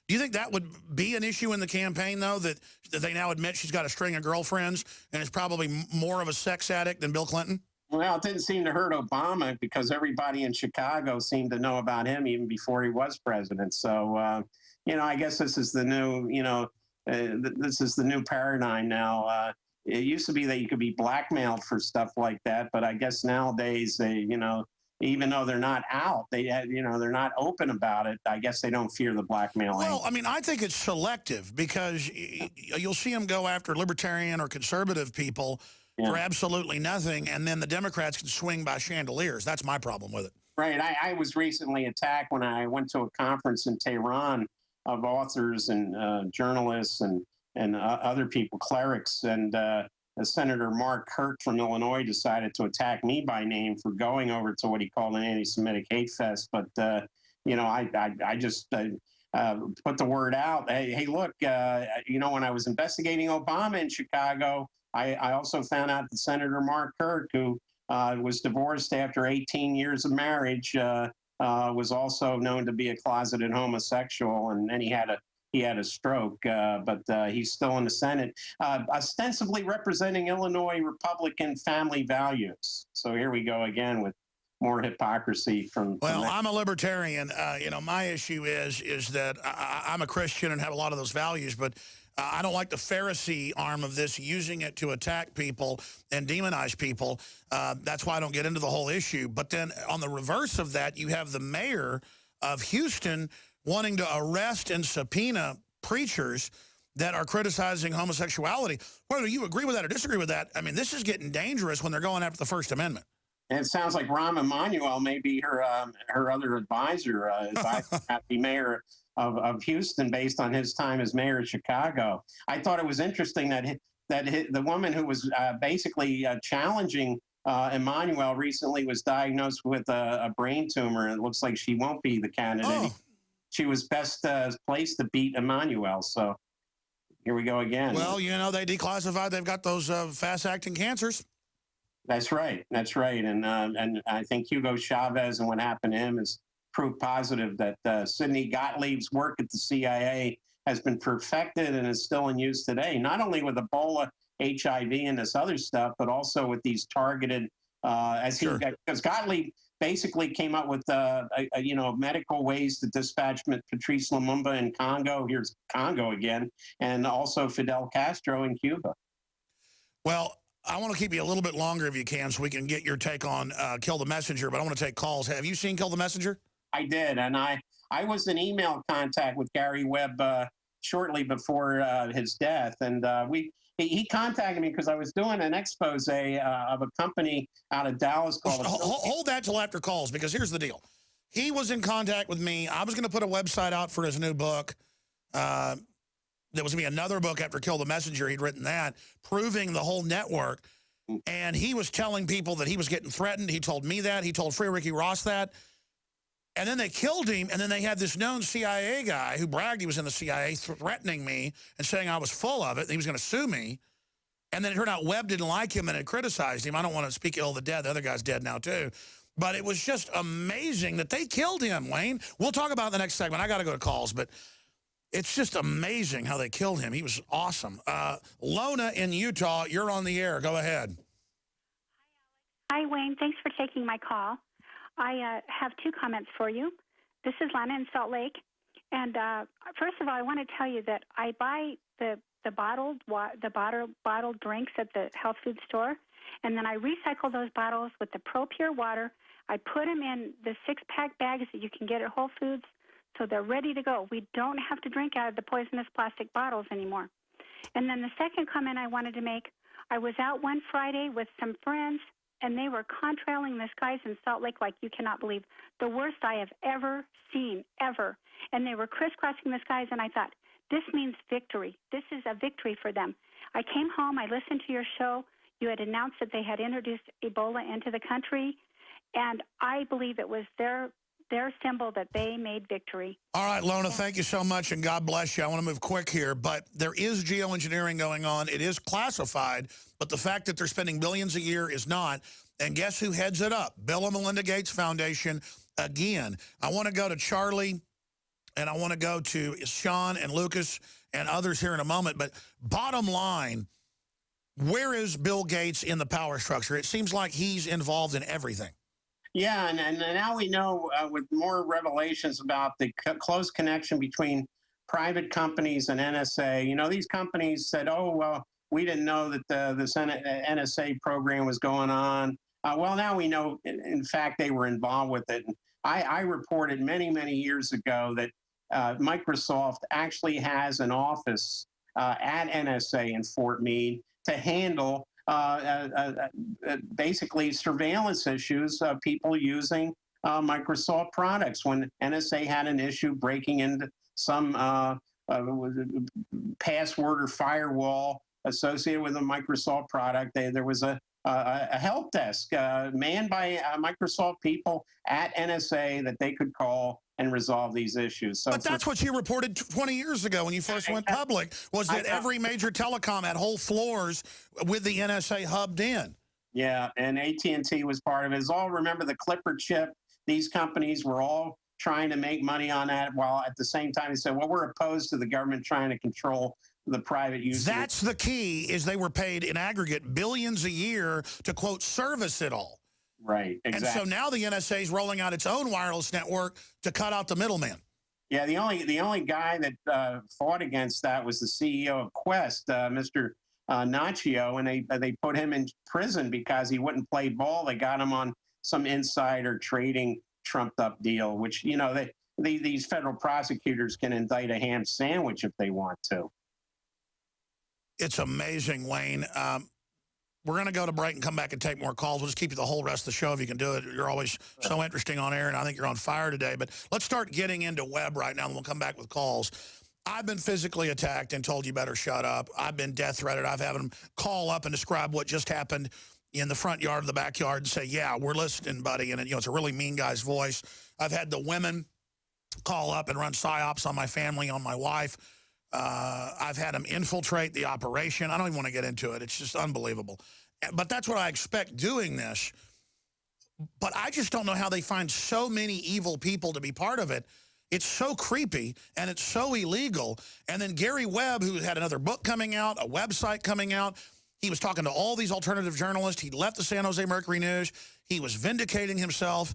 Speaker 1: Do you think that would be an issue in the campaign, though, that they now admit she's got a string of girlfriends and is probably more of a sex addict than Bill Clinton?
Speaker 2: Well, it didn't seem to hurt Obama because everybody in Chicago seemed to know about him even before he was president. So, I guess this is the new, this is the new paradigm now. It used to be that you could be blackmailed for stuff like that, but I guess nowadays they, even though they're not out, they're not open about it. I guess they don't fear the blackmailing.
Speaker 1: Well, I mean, I think it's selective because you'll see them go after libertarian or conservative people for absolutely nothing, and then the Democrats can swing by chandeliers. That's my problem with it.
Speaker 2: Right. I was recently attacked when I went to a conference in Tehran of authors and journalists and other people, clerics, and Senator Mark Kirk from Illinois decided to attack me by name for going over to what he called an anti-Semitic hate fest. But I just put the word out. Hey, look, when I was investigating Obama in Chicago, I also found out that Senator Mark Kirk, who was divorced after 18 years of marriage, was also known to be a closeted homosexual, and then he had a stroke, but he's still in the Senate, ostensibly representing Illinois Republican family values. So here we go again with more hypocrisy from.
Speaker 1: Well, I'm a libertarian. My issue is that I'm a Christian and have a lot of those values, but I don't like the Pharisee arm of this, using it to attack people and demonize people. That's why I don't get into the whole issue. But then on the reverse of that, you have the mayor of Houston wanting to arrest and subpoena preachers that are criticizing homosexuality. Whether you agree with that or disagree with that, I mean, this is getting dangerous when they're going after the First Amendment.
Speaker 2: And it sounds like Rahm Emanuel may be her other advisor, at the mayor of Houston, based on his time as mayor of Chicago. I thought it was interesting that the woman who was basically challenging Emanuel recently was diagnosed with a brain tumor, and it looks like she won't be the candidate.
Speaker 1: Oh.
Speaker 2: She was best placed to beat Emanuel. So here we go again.
Speaker 1: Well, they declassified. They've got those fast-acting cancers.
Speaker 2: That's right. That's right. And I think Hugo Chavez and what happened to him is proof positive that Sidney Gottlieb's work at the CIA has been perfected and is still in use today, not only with Ebola, HIV, and this other stuff, but also with these targeted, because Gottlieb basically came up with, medical ways to dispatch Patrice Lumumba in Congo. Here's Congo again, and also Fidel Castro in Cuba.
Speaker 1: Well, I want to keep you a little bit longer if you can, so we can get your take on Kill the Messenger, but I want to take calls. Have you seen Kill the Messenger?
Speaker 2: I did, and I was in email contact with Gary Webb shortly before his death, and he contacted me because I was doing an expose of a company out of Dallas called...
Speaker 1: Hold that till after calls, because here's the deal. He was in contact with me. I was going to put a website out for his new book. There was going to be another book after Kill the Messenger. He'd written that, proving the whole network. And he was telling people that he was getting threatened. He told me that. He told Free Ricky Ross that. And then they killed him, and then they had this known CIA guy who bragged he was in the CIA threatening me and saying I was full of it, and he was going to sue me. And then it turned out Webb didn't like him and had criticized him. I don't want to speak ill of the dead. The other guy's dead now, too. But it was just amazing that they killed him, Wayne. We'll talk about it in the next segment. I got to go to calls, but it's just amazing how they killed him. He was awesome. Lona in Utah, you're on the air. Go ahead.
Speaker 5: Hi, Wayne. Thanks for taking my call. I have two comments for you. This is Lana in Salt Lake. And first of all, I want to tell you that I buy the bottled drinks at the health food store, and then I recycle those bottles with the Pro Pure water. I put them in the 6-pack bags that you can get at Whole Foods, so they're ready to go. We don't have to drink out of the poisonous plastic bottles anymore. And then the second comment I wanted to make, I was out one Friday with some friends, and they were contrailing the skies in Salt Lake like you cannot believe. The worst I have ever seen, ever. And they were crisscrossing the skies, and I thought, this means victory. This is a victory for them. I came home, I listened to your show. You had announced that they had introduced Ebola into the country, and I believe it was their symbol that they made victory.
Speaker 1: All right, Lona, thank you so much, and God bless you. I want to move quick here, but there is geoengineering going on. It is classified, but the fact that they're spending billions a year is not. And guess who heads it up? Bill and Melinda Gates Foundation again. I want to go to Charlie, and I want to go to Sean and Lucas and others here in a moment. But bottom line, where is Bill Gates in the power structure? It seems like he's involved in everything.
Speaker 2: Yeah, and now we know with more revelations about the close connection between private companies and NSA. You know, these companies said, oh, well, we didn't know that this NSA program was going on. Well, now we know, in fact, they were involved with it. And I reported many, many years ago that Microsoft actually has an office at NSA in Fort Meade to handle basically surveillance issues of people using Microsoft products. When NSA had an issue breaking into some password or firewall associated with a Microsoft product. There was a help desk manned by Microsoft people at NSA that they could call and resolve these issues. So
Speaker 1: but that's what you reported 20 years ago when you first went public, was that every major telecom had whole floors with the NSA hubbed in.
Speaker 2: Yeah, and AT&T was part of it. It's all, remember the Clipper chip? These companies were all trying to make money on that, while at the same time they said, well, we're opposed to the government trying to control the private use.
Speaker 1: That's the key, is they were paid in aggregate billions a year to, quote, service it all.
Speaker 2: Right, exactly.
Speaker 1: And so now the NSA is rolling out its own wireless network to cut out the middleman.
Speaker 2: Yeah, the only guy that fought against that was the CEO of Quest, Mr. Naccio, and they put him in prison because he wouldn't play ball. They got him on some insider trading trumped up deal, which, you know, these federal prosecutors can indict a ham sandwich if they want to.
Speaker 1: It's amazing, Wayne. We're going to go to break and come back and take more calls. We'll just keep you the whole rest of the show if you can do it. You're always so interesting on air, and I think you're on fire today. But let's start getting into web right now, and we'll come back with calls. I've been physically attacked and told you better shut up. I've been death threatened. I've had them call up and describe what just happened in the front yard or the backyard and say, yeah, we're listening, buddy. And, you know, it's a really mean guy's voice. I've had the women call up and run psyops on my family, on my wife. I've had them infiltrate the operation. I don't even want to get into it. It's just unbelievable. But that's what I expect doing this. But I just don't know how they find so many evil people to be part of it. It's so creepy, and it's so illegal. And then Gary Webb, who had another book coming out, a website coming out, he was talking to all these alternative journalists. He left the San Jose Mercury News. He was vindicating himself.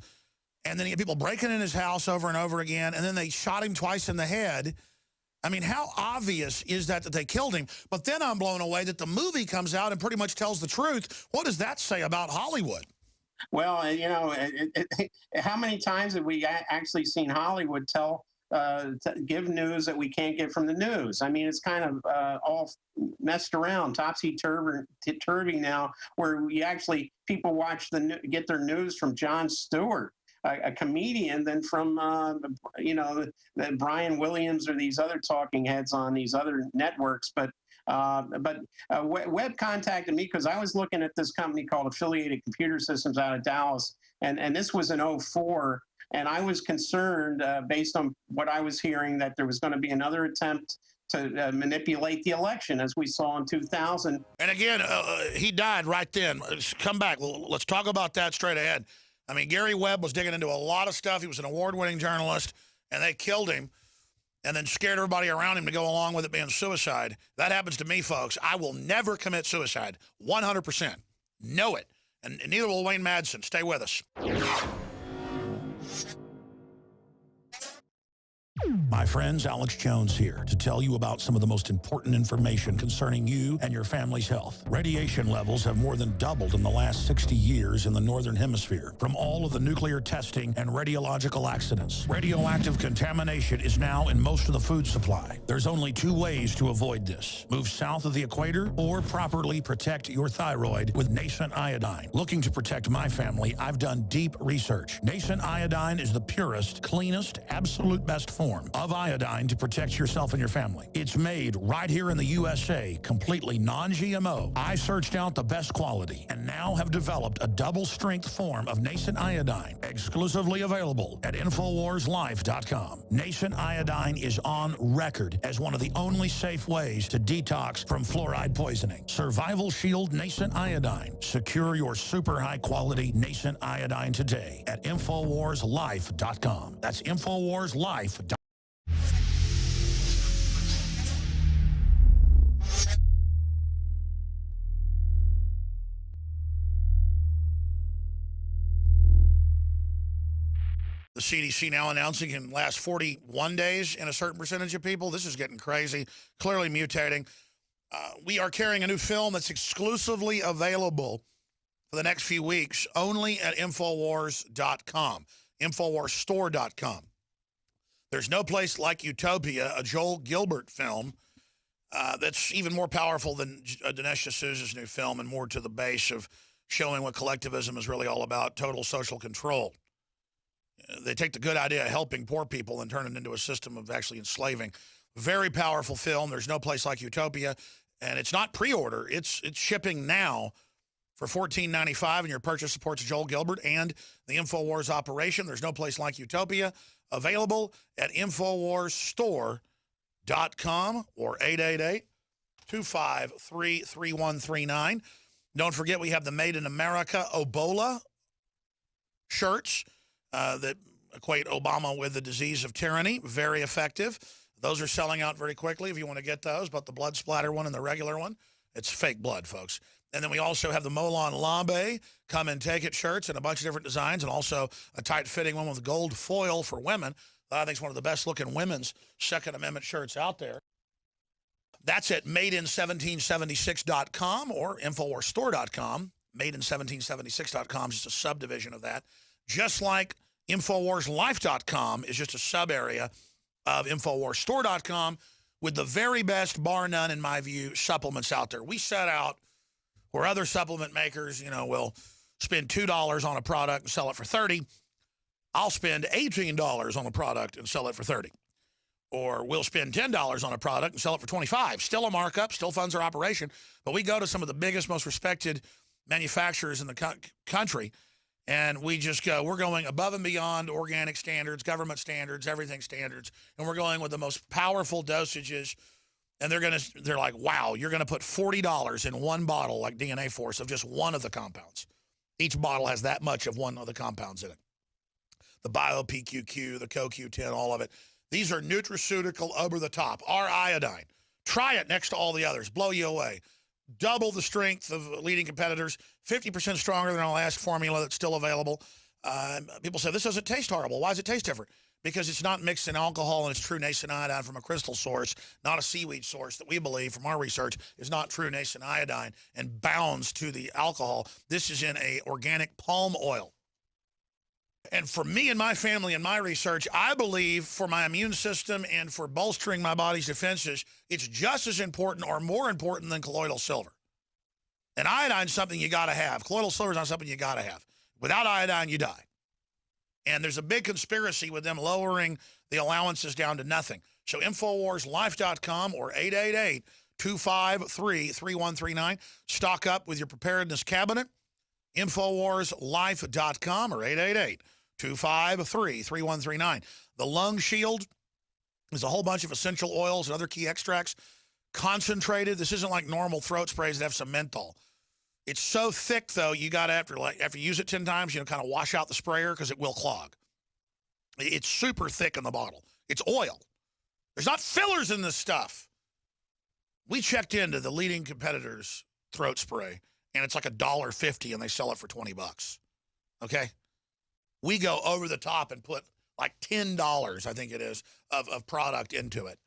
Speaker 1: And then he had people breaking in his house over and over again. And then they shot him twice in the head. I mean, how obvious is that they killed him? But then I'm blown away that the movie comes out and pretty much tells the truth. What does that say about Hollywood?
Speaker 2: Well, you know, how many times have we actually seen Hollywood give news that we can't get from the news? I mean, it's kind of all messed around, topsy-turvy now, where people get their news from Jon Stewart, a comedian, than from, you know, the Brian Williams or these other talking heads on these other networks. But Webb contacted me because I was looking at this company called Affiliated Computer Systems out of Dallas, and this was in '04, and I was concerned based on what I was hearing that there was going to be another attempt to manipulate the election, as we saw in 2000.
Speaker 1: And again, he died right then. Come back. Let's talk about that straight ahead. I mean, Gary Webb was digging into a lot of stuff. He was an award-winning journalist, and they killed him and then scared everybody around him to go along with it being suicide. That happens to me, folks. I will never commit suicide, 100%. Know it. And neither will Wayne Madsen. Stay with us. My friends, Alex Jones here to tell you about some of the most important information concerning you and your family's health. Radiation levels have more than doubled in the last 60 years in the Northern Hemisphere from all of the nuclear testing and radiological accidents. Radioactive contamination is now in most of the food supply. There's only two ways to avoid this. Move south of the equator or properly protect your thyroid with nascent iodine. Looking to protect my family, I've done deep research. Nascent iodine is the purest, cleanest, absolute best form of iodine to protect yourself and your family. It's made right here in the USA, completely non-GMO. I searched out the best quality and now have developed a double-strength form of nascent iodine, exclusively available at InfoWarsLife.com. Nascent iodine is on record as one of the only safe ways to detox from fluoride poisoning. Survival Shield Nascent Iodine. Secure your super high-quality nascent iodine today at InfoWarsLife.com. That's InfoWarsLife.com. The CDC now announcing it can last 41 days in a certain percentage of people. This is getting crazy, clearly mutating. We are carrying a new film that's exclusively available for the next few weeks, only at Infowars.com, Infowarsstore.com. There's no place like Utopia, a Joel Gilbert film that's even more powerful than Dinesh D'Souza's new film and more to the base of showing what collectivism is really all about, total social control. They take the good idea of helping poor people and turn it into a system of actually enslaving. Very powerful film. There's no place like Utopia. And it's not pre-order. It's shipping now for $14.95, and your purchase supports Joel Gilbert and the InfoWars operation. There's no place like Utopia. Available at InfoWarsStore.com or 888-253-3139. Don't forget we have the Made in America Ebola shirts that equate Obama with the disease of tyranny. Very effective. Those are selling out very quickly if you want to get those, but the blood splatter one and the regular one, it's fake blood, folks. And then we also have the Molon Labe Come and Take It shirts in a bunch of different designs, and also a tight-fitting one with gold foil for women. I think it's one of the best-looking women's Second Amendment shirts out there. That's at madein1776.com or InfoWarsStore.com. Madein1776.com is just a subdivision of that. Just like InfoWarsLife.com is just a sub-area of InfoWarsStore.com with the very best, bar none, in my view, supplements out there. We set out where other supplement makers, will spend $2 on a product and sell it for $30. I'll spend $18 on a product and sell it for $30. Or we'll spend $10 on a product and sell it for $25. Still a markup, still funds our operation, but we go to some of the biggest, most respected manufacturers in the country, and we just go, we're going above and beyond organic standards, government standards, everything standards, and we're going with the most powerful dosages. And they're like, wow, you're going to put $40 in one bottle like DNA Force of just one of the compounds. Each bottle has that much of one of the compounds in it. The Bio-PQQ, the CoQ10, all of it. These are nutraceutical over the top. R-iodine. Try it next to all the others. Blow you away. Double the strength of leading competitors. 50% stronger than our last formula that's still available. People say, this doesn't taste horrible. Why does it taste different? Because it's not mixed in alcohol, and it's true nascent iodine from a crystal source, not a seaweed source that we believe from our research is not true nascent iodine and bounds to the alcohol. This is in a organic palm oil. And for me and my family and my research, I believe for my immune system and for bolstering my body's defenses, it's just as important or more important than colloidal silver. And iodine's something you got to have. Colloidal silver is not something you got to have. Without iodine, you die. And there's a big conspiracy with them lowering the allowances down to nothing. So InfoWarsLife.com or 888-253-3139. Stock up with your preparedness cabinet. InfoWarsLife.com or 888-253-3139. The Lung Shield is a whole bunch of essential oils and other key extracts. Concentrated. This isn't like normal throat sprays that have some menthol. It's so thick, though, you got to, after you use it 10 times, kind of wash out the sprayer because it will clog. It's super thick in the bottle. It's oil. There's not fillers in this stuff. We checked into the leading competitor's throat spray, and it's like $1.50, and they sell it for $20. Okay? We go over the top and put like $10, I think it is, of product into it.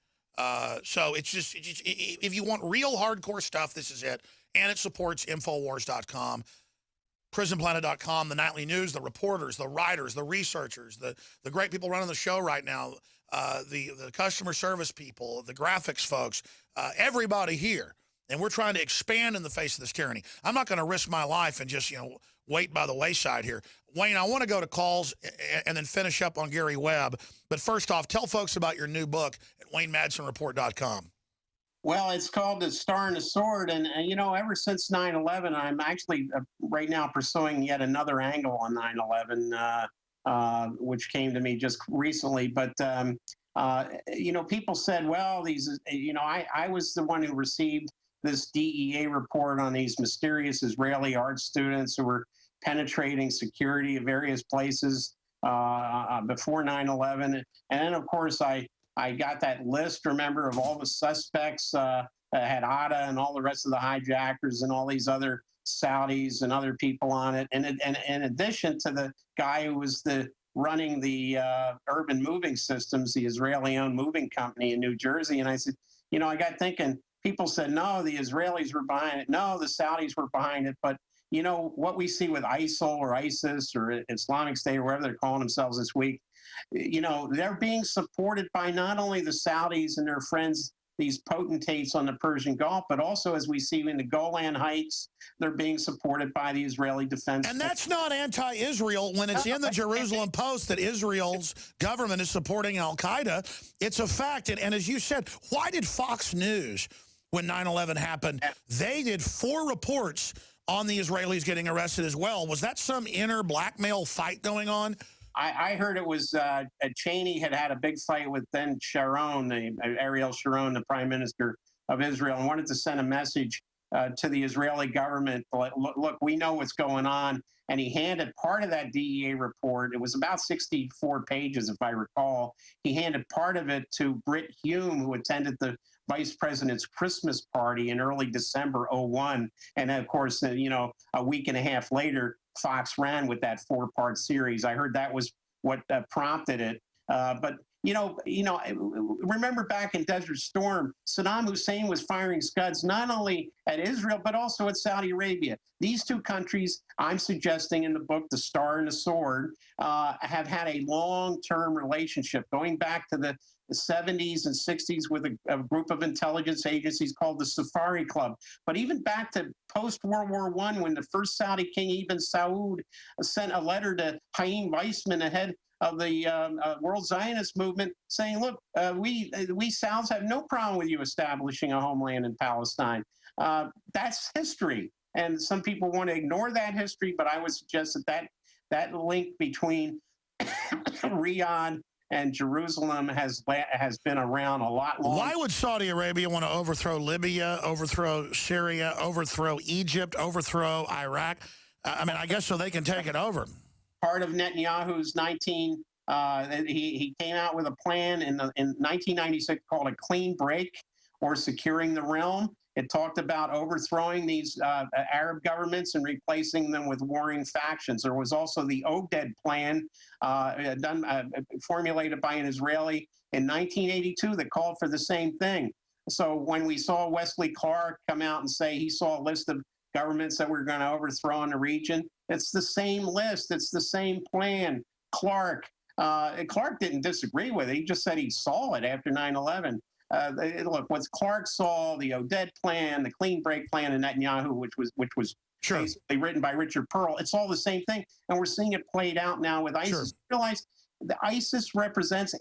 Speaker 1: So it's just, if you want real hardcore stuff, this is it. And it supports Infowars.com, PrisonPlanet.com, the nightly news, the reporters, the writers, the researchers, the great people running the show right now, the customer service people, the graphics folks, everybody here. And we're trying to expand in the face of this tyranny. I'm not going to risk my life and just, wait by the wayside here. Wayne, I want to go to calls and then finish up on Gary Webb. But first off, tell folks about your new book at WayneMadsenReport.com.
Speaker 2: Well, it's called The Star and the Sword. And ever since 9/11, I'm actually right now pursuing yet another angle on 9/11, which came to me just recently. But, people said, well, these, I was the one who received this DEA report on these mysterious Israeli art students who were penetrating security at various places before 9/11. And then, of course, I got that list, remember, of all the suspects that had Atta and all the rest of the hijackers and all these other Saudis and other people on it. And in addition to the guy who was running the urban moving systems, the Israeli-owned moving company in New Jersey. And I said, I got thinking, people said, no, the Israelis were behind it. No, the Saudis were behind it. But, what we see with ISIL or ISIS or Islamic State or whatever they're calling themselves this week, they're being supported by not only the Saudis and their friends, these potentates on the Persian Gulf, but also, as we see in the Golan Heights, they're being supported by the Israeli Defense.
Speaker 1: And that's not anti-Israel when it's in the Jerusalem Post that Israel's government is supporting al-Qaeda. It's a fact. And as you said, why did Fox News, when 9/11 happened. They did 4 reports on the Israelis getting arrested as well. Was that some inner blackmail fight going on?
Speaker 2: I heard it was Cheney had a big fight with then Sharon, Ariel Sharon, the prime minister of Israel, and wanted to send a message to the Israeli government. Look, we know what's going on. And he handed part of that DEA report. It was about 64 pages, if I recall. He handed part of it to Britt Hume, who attended the vice president's Christmas party in early December '01. And of course, a week and a half later, Fox ran with that 4-part series. I heard that was what prompted it. But remember back in Desert Storm, Saddam Hussein was firing scuds not only at Israel, but also at Saudi Arabia. These 2 countries, I'm suggesting in the book, The Star and the Sword, have had a long-term relationship going back to the 70s and 60s with a group of intelligence agencies called the Safari Club. But even back to post-World War I, when the first Saudi king, Ibn Saud, sent a letter to Chaim Weizmann, ahead of the World Zionist movement, saying, look, we Saudis have no problem with you establishing a homeland in Palestine. That's history. And some people want to ignore that history, but I would suggest that link between Riyadh and Jerusalem has been around a lot longer.
Speaker 1: Why would Saudi Arabia want to overthrow Libya, overthrow Syria, overthrow Egypt, overthrow Iraq? I mean, I guess so they can take it over.
Speaker 2: Part of Netanyahu's he came out with a plan in 1996 called a clean break, or securing the realm. It talked about overthrowing these Arab governments and replacing them with warring factions. There was also the Oded plan formulated by an Israeli in 1982 that called for the same thing. So when we saw Wesley Clark come out and say he saw a list of governments that we're going to overthrow in the region, it's the same list. It's the same plan. Clark didn't disagree with it. He just said he saw it after 9/11. Look, what Clark saw, the Oded plan, the clean break plan in Netanyahu, which was
Speaker 1: Sure.
Speaker 2: basically written by Richard Pearl, it's all the same thing. And we're seeing it played out now with ISIS.
Speaker 1: Sure.
Speaker 2: Realize the ISIS represents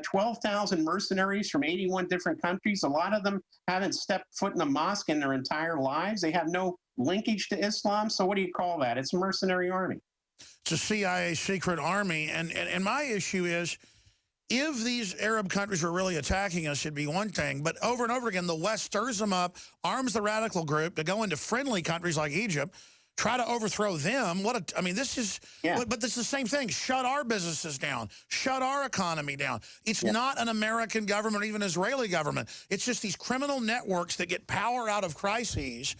Speaker 2: 12,000 mercenaries from 81 different countries. A lot of them haven't stepped foot in a mosque in their entire lives. They have no linkage to Islam. So what do you call that? It's a mercenary army.
Speaker 1: It's a CIA secret army. And my issue is, if these Arab countries were really attacking us, it'd be one thing. But over and over again, the West stirs them up, arms the radical group to go into friendly countries like Egypt, try to overthrow them. This is,
Speaker 2: yeah.
Speaker 1: But this is the same thing. Shut our businesses down. Shut our economy down. It's not an American government or even Israeli government. It's just these criminal networks that get power out of crises.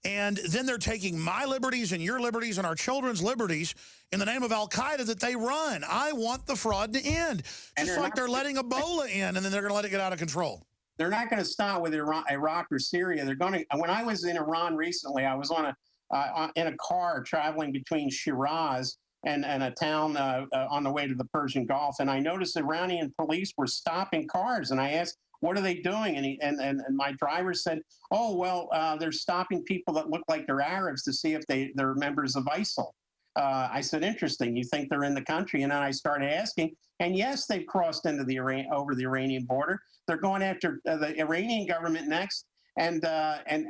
Speaker 1: And then they're taking my liberties and your liberties and our children's liberties in the name of Al-Qaeda that they run. I want the fraud to end. Just like they're letting Ebola in, and then they're going to let it get out of control.
Speaker 2: They're not going to stop with Iraq or Syria. They're going to. When I was in Iran recently, I was in a car traveling between Shiraz and a town on the way to the Persian Gulf, and I noticed Iranian police were stopping cars, and I asked, what are they doing? And my driver said, oh, well, they're stopping people that look like they're Arabs to see if they're members of ISIL. I said, interesting. You think they're in the country? And then I started asking, and yes, they've crossed into over the Iranian border. They're going after the Iranian government next. And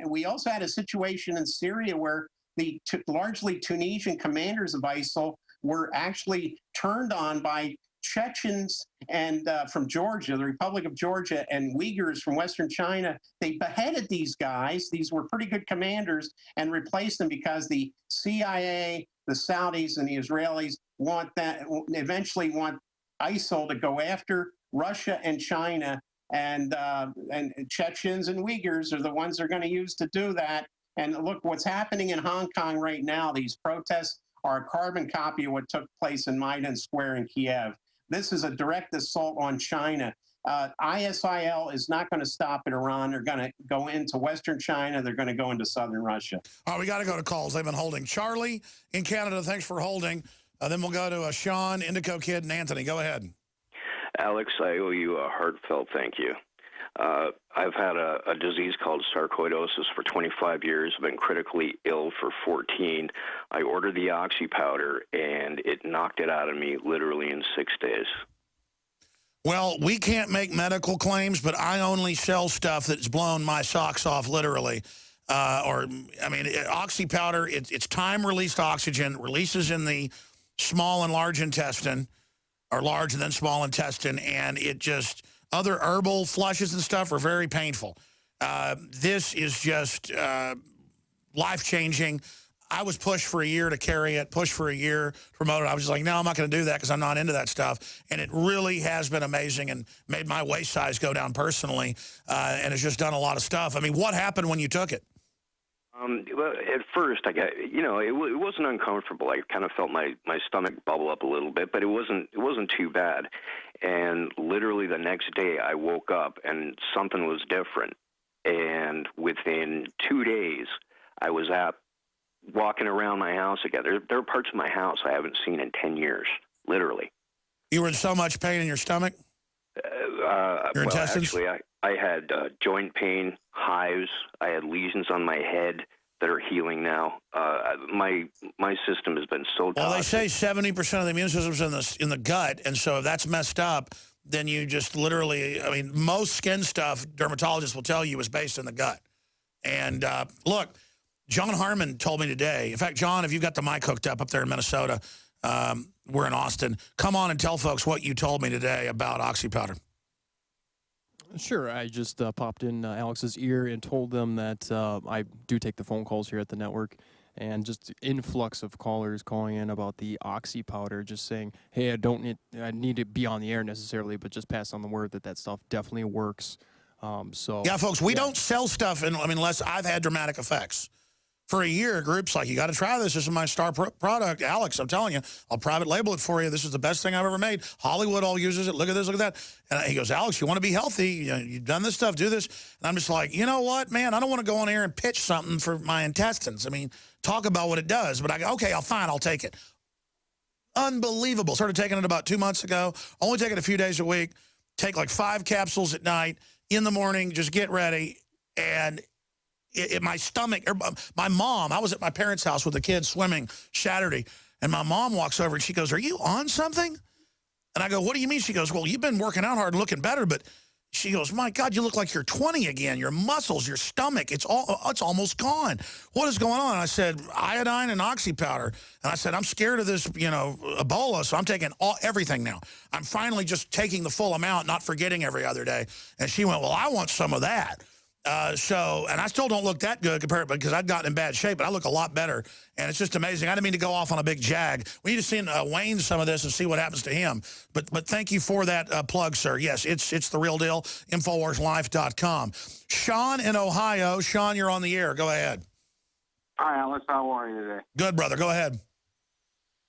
Speaker 2: we also had a situation in Syria where the largely Tunisian commanders of ISIL were actually turned on by Chechens and from Georgia, the Republic of Georgia, and Uyghurs from Western China. They beheaded these guys. These were pretty good commanders, and replaced them because the CIA, the Saudis, and the Israelis eventually want ISIL to go after Russia and China, and Chechens and Uyghurs are the ones they're going to use to do that. And look, what's happening in Hong Kong right now, these protests are a carbon copy of what took place in Maidan Square in Kiev. This is a direct assault on China. ISIL is not going to stop at Iran. They're going to go into Western China. They're going to go into southern Russia.
Speaker 1: All right, we got to go to calls. They've been holding. Charlie in Canada, thanks for holding. Then we'll go to Sean, Indigo Kid, and Anthony. Go ahead.
Speaker 6: Alex, I owe you a heartfelt thank you. I've had a disease called sarcoidosis for 25 years. I've been critically ill for 14. I ordered the oxy powder, and it knocked it out of me literally in 6 days.
Speaker 1: Well, we can't make medical claims, but I only sell stuff that's blown my socks off, literally. Oxy powder, it's time-released oxygen, releases in the small and large intestine, or large and then small intestine, and it just, other herbal flushes and stuff are very painful. This is just life-changing. I was pushed for a year to carry it, pushed for a year to promote it. I was just like, no, I'm not going to do that because I'm not into that stuff. And it really has been amazing and made my waist size go down personally, and has just done a lot of stuff. I mean, what happened when you took it?
Speaker 6: Well, at first, I got, it wasn't uncomfortable. I kind of felt my stomach bubble up a little bit, but it wasn't too bad. And literally the next day, I woke up and something was different. And within 2 days, I was walking around my house again. There are parts of my house I haven't seen in 10 years, literally.
Speaker 1: You were in so much pain in your stomach? Your intestines?
Speaker 6: Actually, I had joint pain, hives. I had lesions on my head that are healing now. My system has been so toxic.
Speaker 1: Well, they say 70% of the immune system's in the gut, and so if that's messed up, then you just literally, I mean, most skin stuff, dermatologists will tell you, is based in the gut. And look, John Harmon told me today, in fact, John, if you've got the mic hooked up there in Minnesota, we're in Austin, come on and tell folks what you told me today about Oxy powder.
Speaker 7: Sure. I just popped in Alex's ear and told them that I do take the phone calls here at the network, and just influx of callers calling in about the Oxy powder, just saying, hey, I need to be on the air necessarily, but just pass on the word that stuff definitely works.
Speaker 1: Yeah, folks, we don't sell stuff unless I've had dramatic effects. For a year, groups like, you got to try this. This is my star product. Alex, I'm telling you, I'll private label it for you. This is the best thing I've ever made. Hollywood all uses it. Look at this, look at that. And he goes, Alex, you want to be healthy? You've done this stuff, do this. And I'm just like, you know what, man? I don't want to go on air and pitch something for my intestines. I mean, talk about what it does. But I go, okay, I'll take it. Unbelievable. Started taking it about 2 months ago. Only take it a few days a week. Take like 5 capsules at night. In the morning, just get ready. And my stomach, my mom, I was at my parents' house with the kids swimming Saturday, and my mom walks over and she goes, are you on something? And I go, what do you mean? She goes, well, you've been working out hard and looking better, but she goes, my God, you look like you're 20 again. Your muscles, your stomach, it's almost gone. What is going on? And I said, iodine and oxy powder. And I said, I'm scared of this, Ebola, so I'm taking everything now. I'm finally just taking the full amount, not forgetting every other day. And she went, well, I want some of that. And I still don't look that good compared, because I've gotten in bad shape, but I look a lot better. And it's just amazing. I didn't mean to go off on a big jag. We need to send Wayne some of this and see what happens to him. But thank you for that plug, sir. Yes, it's the real deal. InfoWarsLife.com. Sean in Ohio. Sean, you're on the air. Go ahead.
Speaker 8: Hi, Alex. How are you today?
Speaker 1: Good, brother. Go ahead.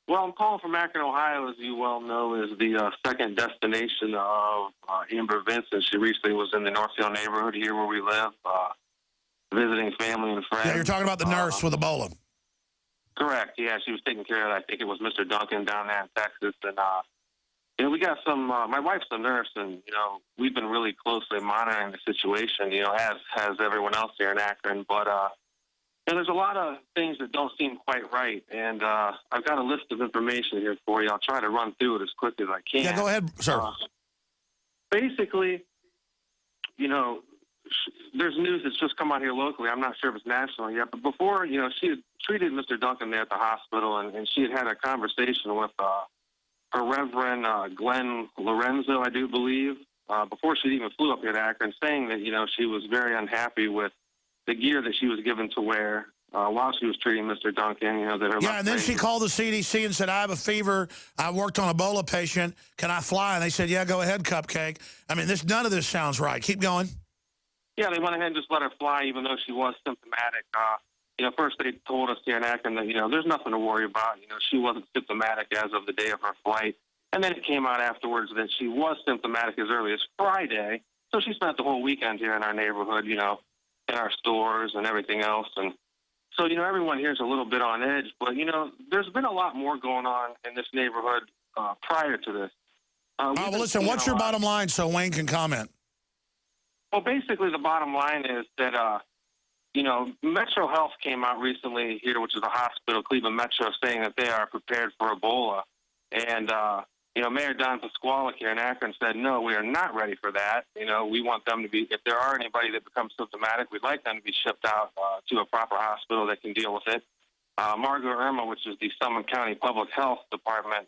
Speaker 8: Well, I'm calling from Akron, Ohio, as you well know, is the second destination of Amber Vincent. She recently was in the Northfield neighborhood here where we live, visiting family and friends.
Speaker 1: Yeah, you're talking about the nurse with Ebola.
Speaker 8: Correct. Yeah, she was taking care of, I think it was Mr. Duncan down there in Texas. And, we got some, my wife's a nurse, and, we've been really closely monitoring the situation, as everyone else here in Akron. But, there's a lot of things that don't seem quite right, and I've got a list of information here for you. I'll try to run through it as quickly as I can.
Speaker 1: Yeah, go ahead, sir.
Speaker 8: Basically, there's news that's just come out here locally. I'm not sure if it's national yet, but before, she had treated Mr. Duncan there at the hospital, and she had a conversation with her Reverend Glenn Lorenzo, I do believe, before she even flew up here to Akron, saying that, she was very unhappy with the gear that she was given to wear while she was treating Mr. Duncan, that her
Speaker 1: yeah, and then she called the CDC and said, I have a fever. I worked on an Ebola patient. Can I fly? And they said, yeah, go ahead, Cupcake. I mean, none of this sounds right. Keep going.
Speaker 8: Yeah, they went ahead and just let her fly, even though she was symptomatic. First they told us here in Akron that, there's nothing to worry about. She wasn't symptomatic as of the day of her flight. And then it came out afterwards that she was symptomatic as early as Friday. So she spent the whole weekend here in our neighborhood, in our stores and everything else. And so, everyone here is a little bit on edge, but, there's been a lot more going on in this neighborhood prior to this.
Speaker 1: Well, listen, what's your bottom line so Wayne can comment?
Speaker 8: Well, basically the bottom line is that, Metro Health came out recently here, which is a hospital, Cleveland Metro, saying that they are prepared for Ebola. And Mayor Don Pasquale here in Akron said, no, we are not ready for that. We want them to be, if there are anybody that becomes symptomatic, we'd like them to be shipped out to a proper hospital that can deal with it. Margaret Irma, which is the Summit County Public Health Department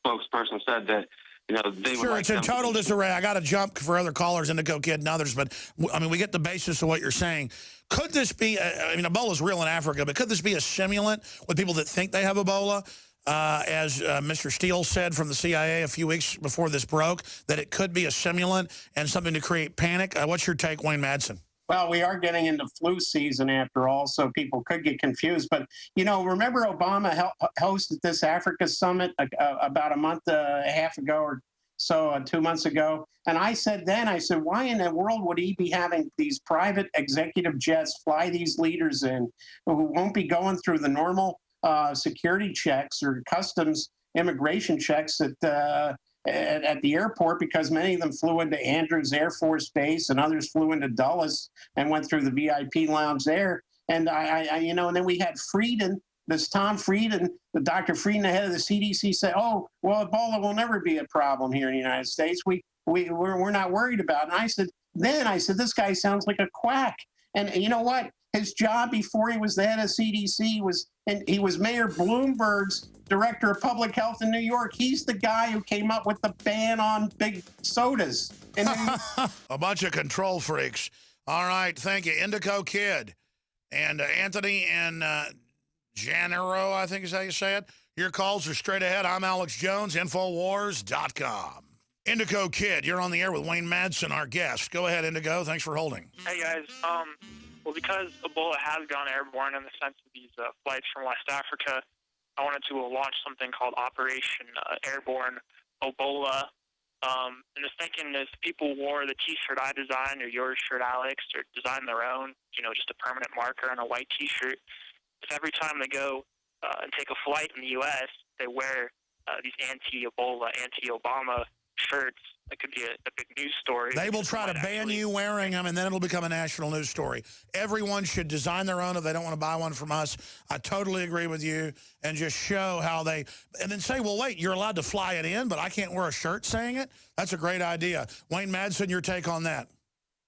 Speaker 8: spokesperson, said that, they would
Speaker 1: Sure,
Speaker 8: like
Speaker 1: it's in
Speaker 8: them to
Speaker 1: total
Speaker 8: be-
Speaker 1: disarray. I got to jump for other callers, Indigo Kid and others, but, I mean, we get the basis of what you're saying. Could this be, Ebola's real in Africa, but could this be a simulant with people that think they have Ebola? As Mr. Steele said from the CIA a few weeks before this broke, that it could be a simulant and something to create panic. What's your take, Wayne Madsen?
Speaker 2: Well, we are getting into flu season after all, so people could get confused. But, remember Obama hosted this Africa summit about a month and a half ago or so, 2 months ago. And I said, why in the world would he be having these private executive jets fly these leaders in who won't be going through the normal security checks or customs immigration checks at the airport, because many of them flew into Andrews Air Force Base and others flew into Dulles and went through the VIP lounge there. And and then we had Frieden, this Tom Frieden, the Dr. Frieden, the head of the CDC, said, "Oh, well, Ebola will never be a problem here in the United States. We're not worried about it." And I said, this guy sounds like a quack. And you know what? His job before he was the head of CDC he was Mayor Bloomberg's director of public health in New York. He's the guy who came up with the ban on big sodas.
Speaker 1: A bunch of control freaks. All right, thank you. Indigo Kid and Anthony and Janero, I think is how you say it. Your calls are straight ahead. I'm Alex Jones, Infowars.com. Indigo Kid, you're on the air with Wayne Madsen, our guest. Go ahead, Indigo. Thanks for holding.
Speaker 9: Hey, guys. Well, because Ebola has gone airborne in the sense of these flights from West Africa, I wanted to launch something called Operation Airborne Ebola. And the thinking is people wore the T-shirt I designed, or your shirt, Alex, or design their own, just a permanent marker on a white T-shirt. If every time they go and take a flight in the U.S., they wear these anti-Ebola, anti-Obama shirts, that could be a big news story.
Speaker 1: They will try to ban you wearing them, and then it'll become a national news story. Everyone should design their own if they don't want to buy one from us. I totally agree with you, and just show how they, and then say, well, wait, you're allowed to fly it in, but I can't wear a shirt saying it? That's a great idea. Wayne Madsen, your take on that?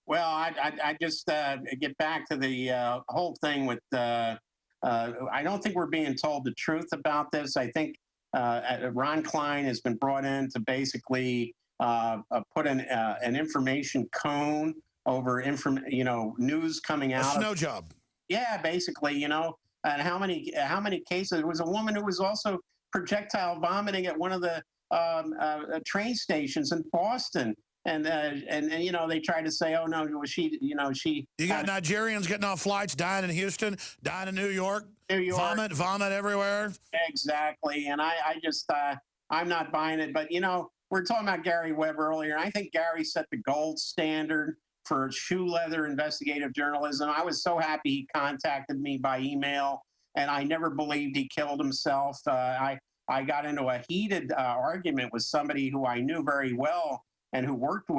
Speaker 2: Well, I just get back to the whole thing with, I don't think we're being told the truth about this. I think Ron Klein has been brought in to basically put an information cone over news coming out.
Speaker 1: A snow job.
Speaker 2: Yeah, basically, and how many cases? There was a woman who was also projectile vomiting at one of the train stations in Boston. And they tried to say, oh no, she. You
Speaker 1: got Nigerians getting off flights, dying in Houston, dying in New York. Vomit everywhere.
Speaker 2: Exactly, and I just I'm not buying it. But we're talking about Gary Webb earlier, and I think Gary set the gold standard for shoe leather investigative journalism. I was so happy he contacted me by email, and I never believed he killed himself. I got into a heated argument with somebody who I knew very well, and I worked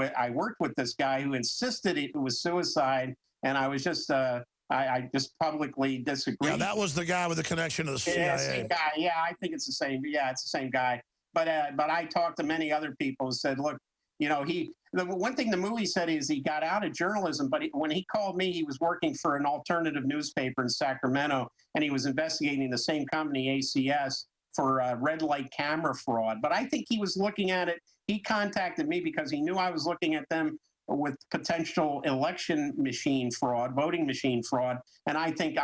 Speaker 2: with this guy who insisted it was suicide, and I was just I just publicly disagreed.
Speaker 1: Yeah, that was the guy with the connection to the CIA.
Speaker 2: Yeah, same guy. Yeah, I think it's the same. Yeah, it's the same guy. But I talked to many other people who said, look, the one thing the movie said is he got out of journalism, but when he called me, he was working for an alternative newspaper in Sacramento, and he was investigating the same company, ACS, for red light camera fraud. But I think he was looking at it. He contacted me because he knew I was looking at them with potential election machine fraud, voting machine fraud. And I think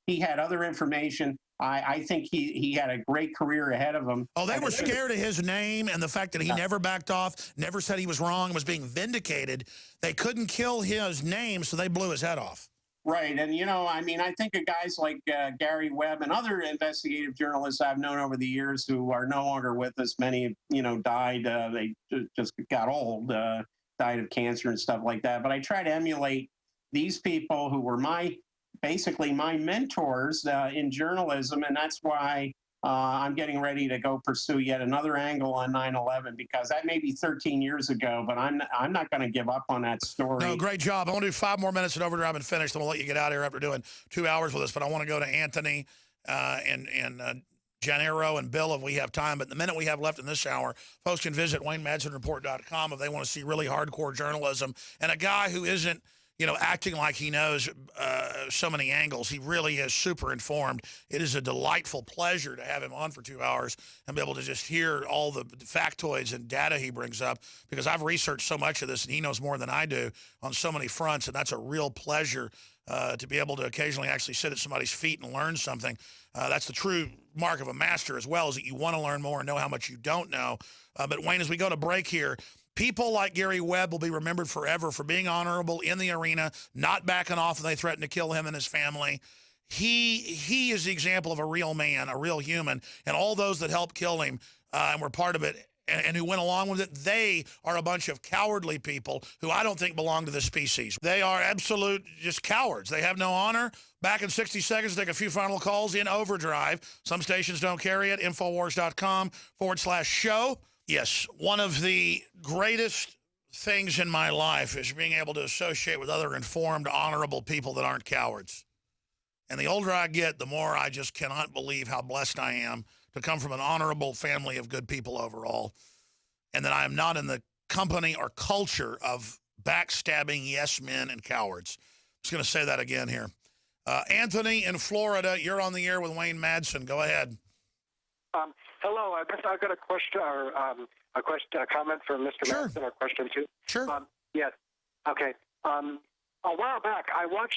Speaker 2: he had other information. I think he had a great career ahead of him.
Speaker 1: Oh, they were scared of his name and the fact that he never backed off, never said he was wrong, was being vindicated. They couldn't kill his name, so they blew his head off.
Speaker 2: Right. And, I think of guys like Gary Webb and other investigative journalists I've known over the years who are no longer with us. Many, died. They just got old, died of cancer and stuff like that. But I try to emulate these people who were basically my mentors in journalism. And that's why I'm getting ready to go pursue yet another angle on 9/11, because that may be 13 years ago, but I'm not going to give up on that story.
Speaker 1: No, great job. I want to do 5 more minutes at Overdrive and finish. Then we'll let you get out of here after doing 2 hours with us. But I want to go to Anthony and Janero and Bill if we have time. But the minute we have left in this hour, folks can visit WayneMadsenReport.com if they want to see really hardcore journalism and a guy who isn't, acting like he knows so many angles. He really is super informed. It is a delightful pleasure to have him on for 2 hours and be able to just hear all the factoids and data he brings up, because I've researched so much of this and he knows more than I do on so many fronts, and that's a real pleasure to be able to occasionally actually sit at somebody's feet and learn something. That's the true mark of a master as well, is that you want to learn more and know how much you don't know. But Wayne, as we go to break here, people like Gary Webb will be remembered forever for being honorable in the arena, not backing off when they threatened to kill him and his family. He is the example of a real man, a real human, and all those that helped kill him and were part of it and who went along with it, they are a bunch of cowardly people who I don't think belong to this species. They are absolute just cowards. They have no honor. Back in 60 seconds, take a few final calls in overdrive. Some stations don't carry it. Infowars.com/show. Yes, one of the greatest things in my life is being able to associate with other informed, honorable people that aren't cowards. And the older I get, the more I just cannot believe how blessed I am to come from an honorable family of good people overall, and that I am not in the company or culture of backstabbing yes men and cowards. I'm just going to say that again here. Anthony in Florida, you're on the air with Wayne Madsen. Go ahead.
Speaker 10: Hello, I guess I've got a question or a comment for Mr.
Speaker 1: Sure.
Speaker 10: Madsen, or question too.
Speaker 1: Sure.
Speaker 10: Yes. Okay. A while back, I saw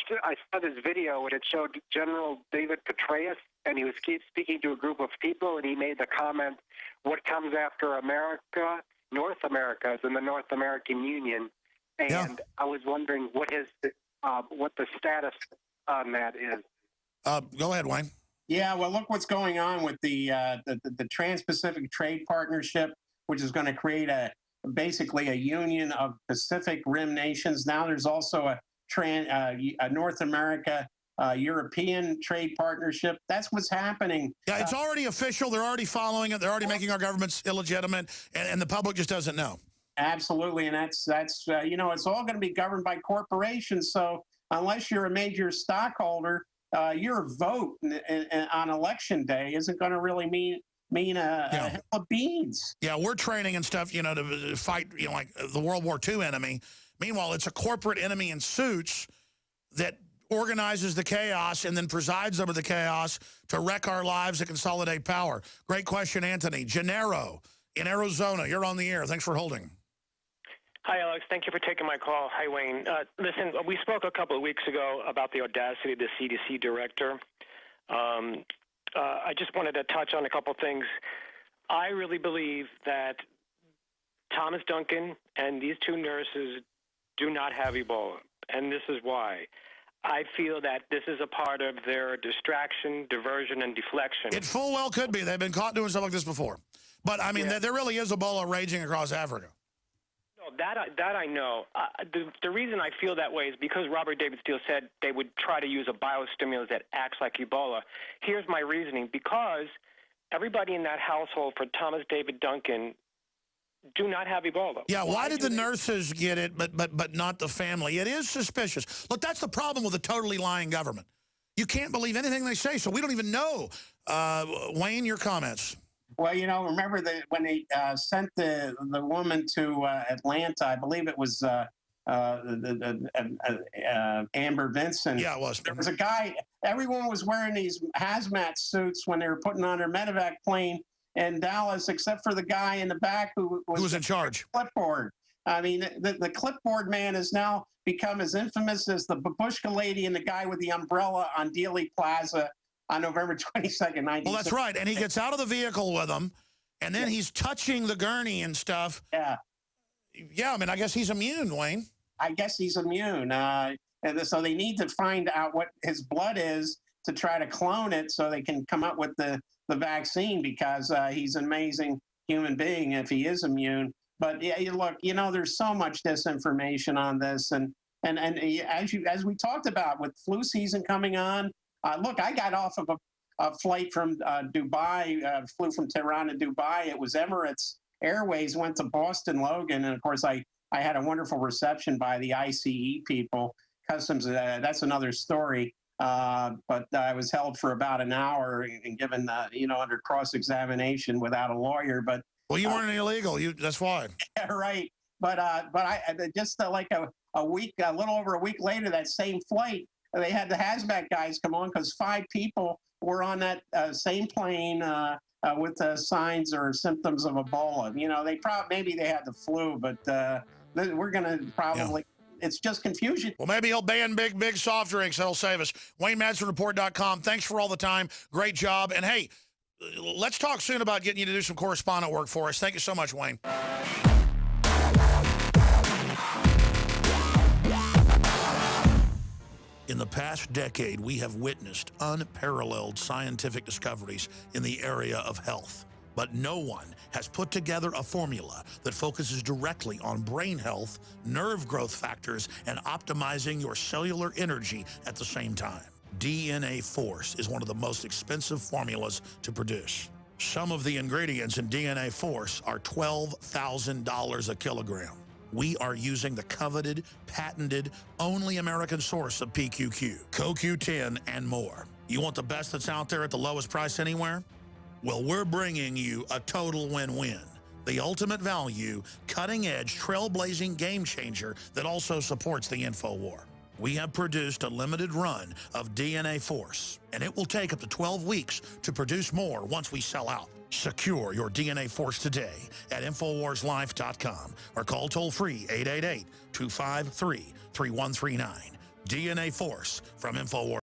Speaker 10: this video and it showed General David Petraeus, and he was speaking to a group of people, and he made the comment, "What comes after America? North America is in the North American Union." And
Speaker 1: Yeah.
Speaker 10: I was wondering what the status on that is.
Speaker 1: Go ahead, Wayne.
Speaker 2: Yeah, well, look what's going on with the Trans-Pacific Trade Partnership, which is going to create basically a union of Pacific Rim nations. Now there's also a North America European trade partnership. That's what's happening.
Speaker 1: Yeah, it's already official. They're already following it. They're already making our governments illegitimate, and the public just doesn't know.
Speaker 2: Absolutely, and that's it's all going to be governed by corporations. So unless you're a major stockholder, your vote on election day isn't going to really mean a hell of beans.
Speaker 1: Yeah, we're training and stuff, to fight, like the World War II enemy. Meanwhile, it's a corporate enemy in suits that organizes the chaos and then presides over the chaos to wreck our lives and consolidate power. Great question, Anthony. Janero in Arizona, you're on the air. Thanks for holding.
Speaker 11: Hi, Alex. Thank you for taking my call. Hi, Wayne. Listen, we spoke a couple of weeks ago about the audacity of the CDC director. I just wanted to touch on a couple things. I really believe that Thomas Duncan and these two nurses do not have Ebola, and this is why. I feel that this is a part of their distraction, diversion, and deflection.
Speaker 1: It full well could be. They've been caught doing stuff like this before. But, I mean, there really is Ebola raging across Africa.
Speaker 11: No, that I know. The reason I feel that way is because Robert David Steele said they would try to use a biostimulus that acts like Ebola. Here's my reasoning. Because everybody in that household for Thomas David Duncan do not have Ebola.
Speaker 1: Yeah, why did the nurses get it, but not the family? It is suspicious. Look, that's the problem with a totally lying government. You can't believe anything they say, so we don't even know. Wayne, your comments.
Speaker 2: Well, remember when they sent the woman to Atlanta, I believe it was Amber Vinson.
Speaker 1: Yeah, it was.
Speaker 2: There was a guy, everyone was wearing these hazmat suits when they were putting on their medevac plane in Dallas, except for the guy in the back who was
Speaker 1: in charge.
Speaker 2: Clipboard. I mean, the clipboard man has now become as infamous as the babushka lady and the guy with the umbrella on Dealey Plaza on November 22nd, 1960.
Speaker 1: Well, that's right. And he gets out of the vehicle with them, and then he's touching the gurney and stuff.
Speaker 2: Yeah.
Speaker 1: Yeah, I mean, I guess he's immune, Wayne.
Speaker 2: I guess he's immune. And so they need to find out what his blood is to try to clone it so they can come up with the vaccine, because he's an amazing human being if he is immune. But yeah, look, there's so much disinformation on this. And as we talked about with flu season coming on, look, I got off of a flight from Dubai, flew from Tehran to Dubai. It was Emirates Airways, went to Boston Logan. And of course, I had a wonderful reception by the ICE people. Customs, that's another story. but I was held for about an hour and given, under cross-examination without a lawyer. But
Speaker 1: well, you weren't illegal. That's why.
Speaker 2: yeah, right. But I just like a week, a little over a week later, that same flight, they had the hazmat guys come on because 5 people were on that same plane with signs or symptoms of Ebola. Maybe they had the flu, but we're going to probably. Yeah. It's just confusion.
Speaker 1: Well, maybe he'll ban big soft drinks. That'll save us. WayneMadsenReport.com. Thanks for all the time. Great job. And hey, let's talk soon about getting you to do some correspondent work for us. Thank you so much, Wayne. In the past decade, we have witnessed unparalleled scientific discoveries in the area of health. But no one has put together a formula that focuses directly on brain health, nerve growth factors, and optimizing your cellular energy at the same time. DNA Force is one of the most expensive formulas to produce. Some of the ingredients in DNA Force are $12,000 a kilogram. We are using the coveted, patented, only American source of PQQ, CoQ10, and more. You want the best that's out there at the lowest price anywhere? Well, we're bringing you a total win-win. The ultimate value, cutting-edge, trailblazing game changer that also supports the InfoWar. We have produced a limited run of DNA Force, and it will take up to 12 weeks to produce more once we sell out. Secure your DNA Force today at InfoWarsLife.com or call toll-free 888-253-3139. DNA Force from InfoWars.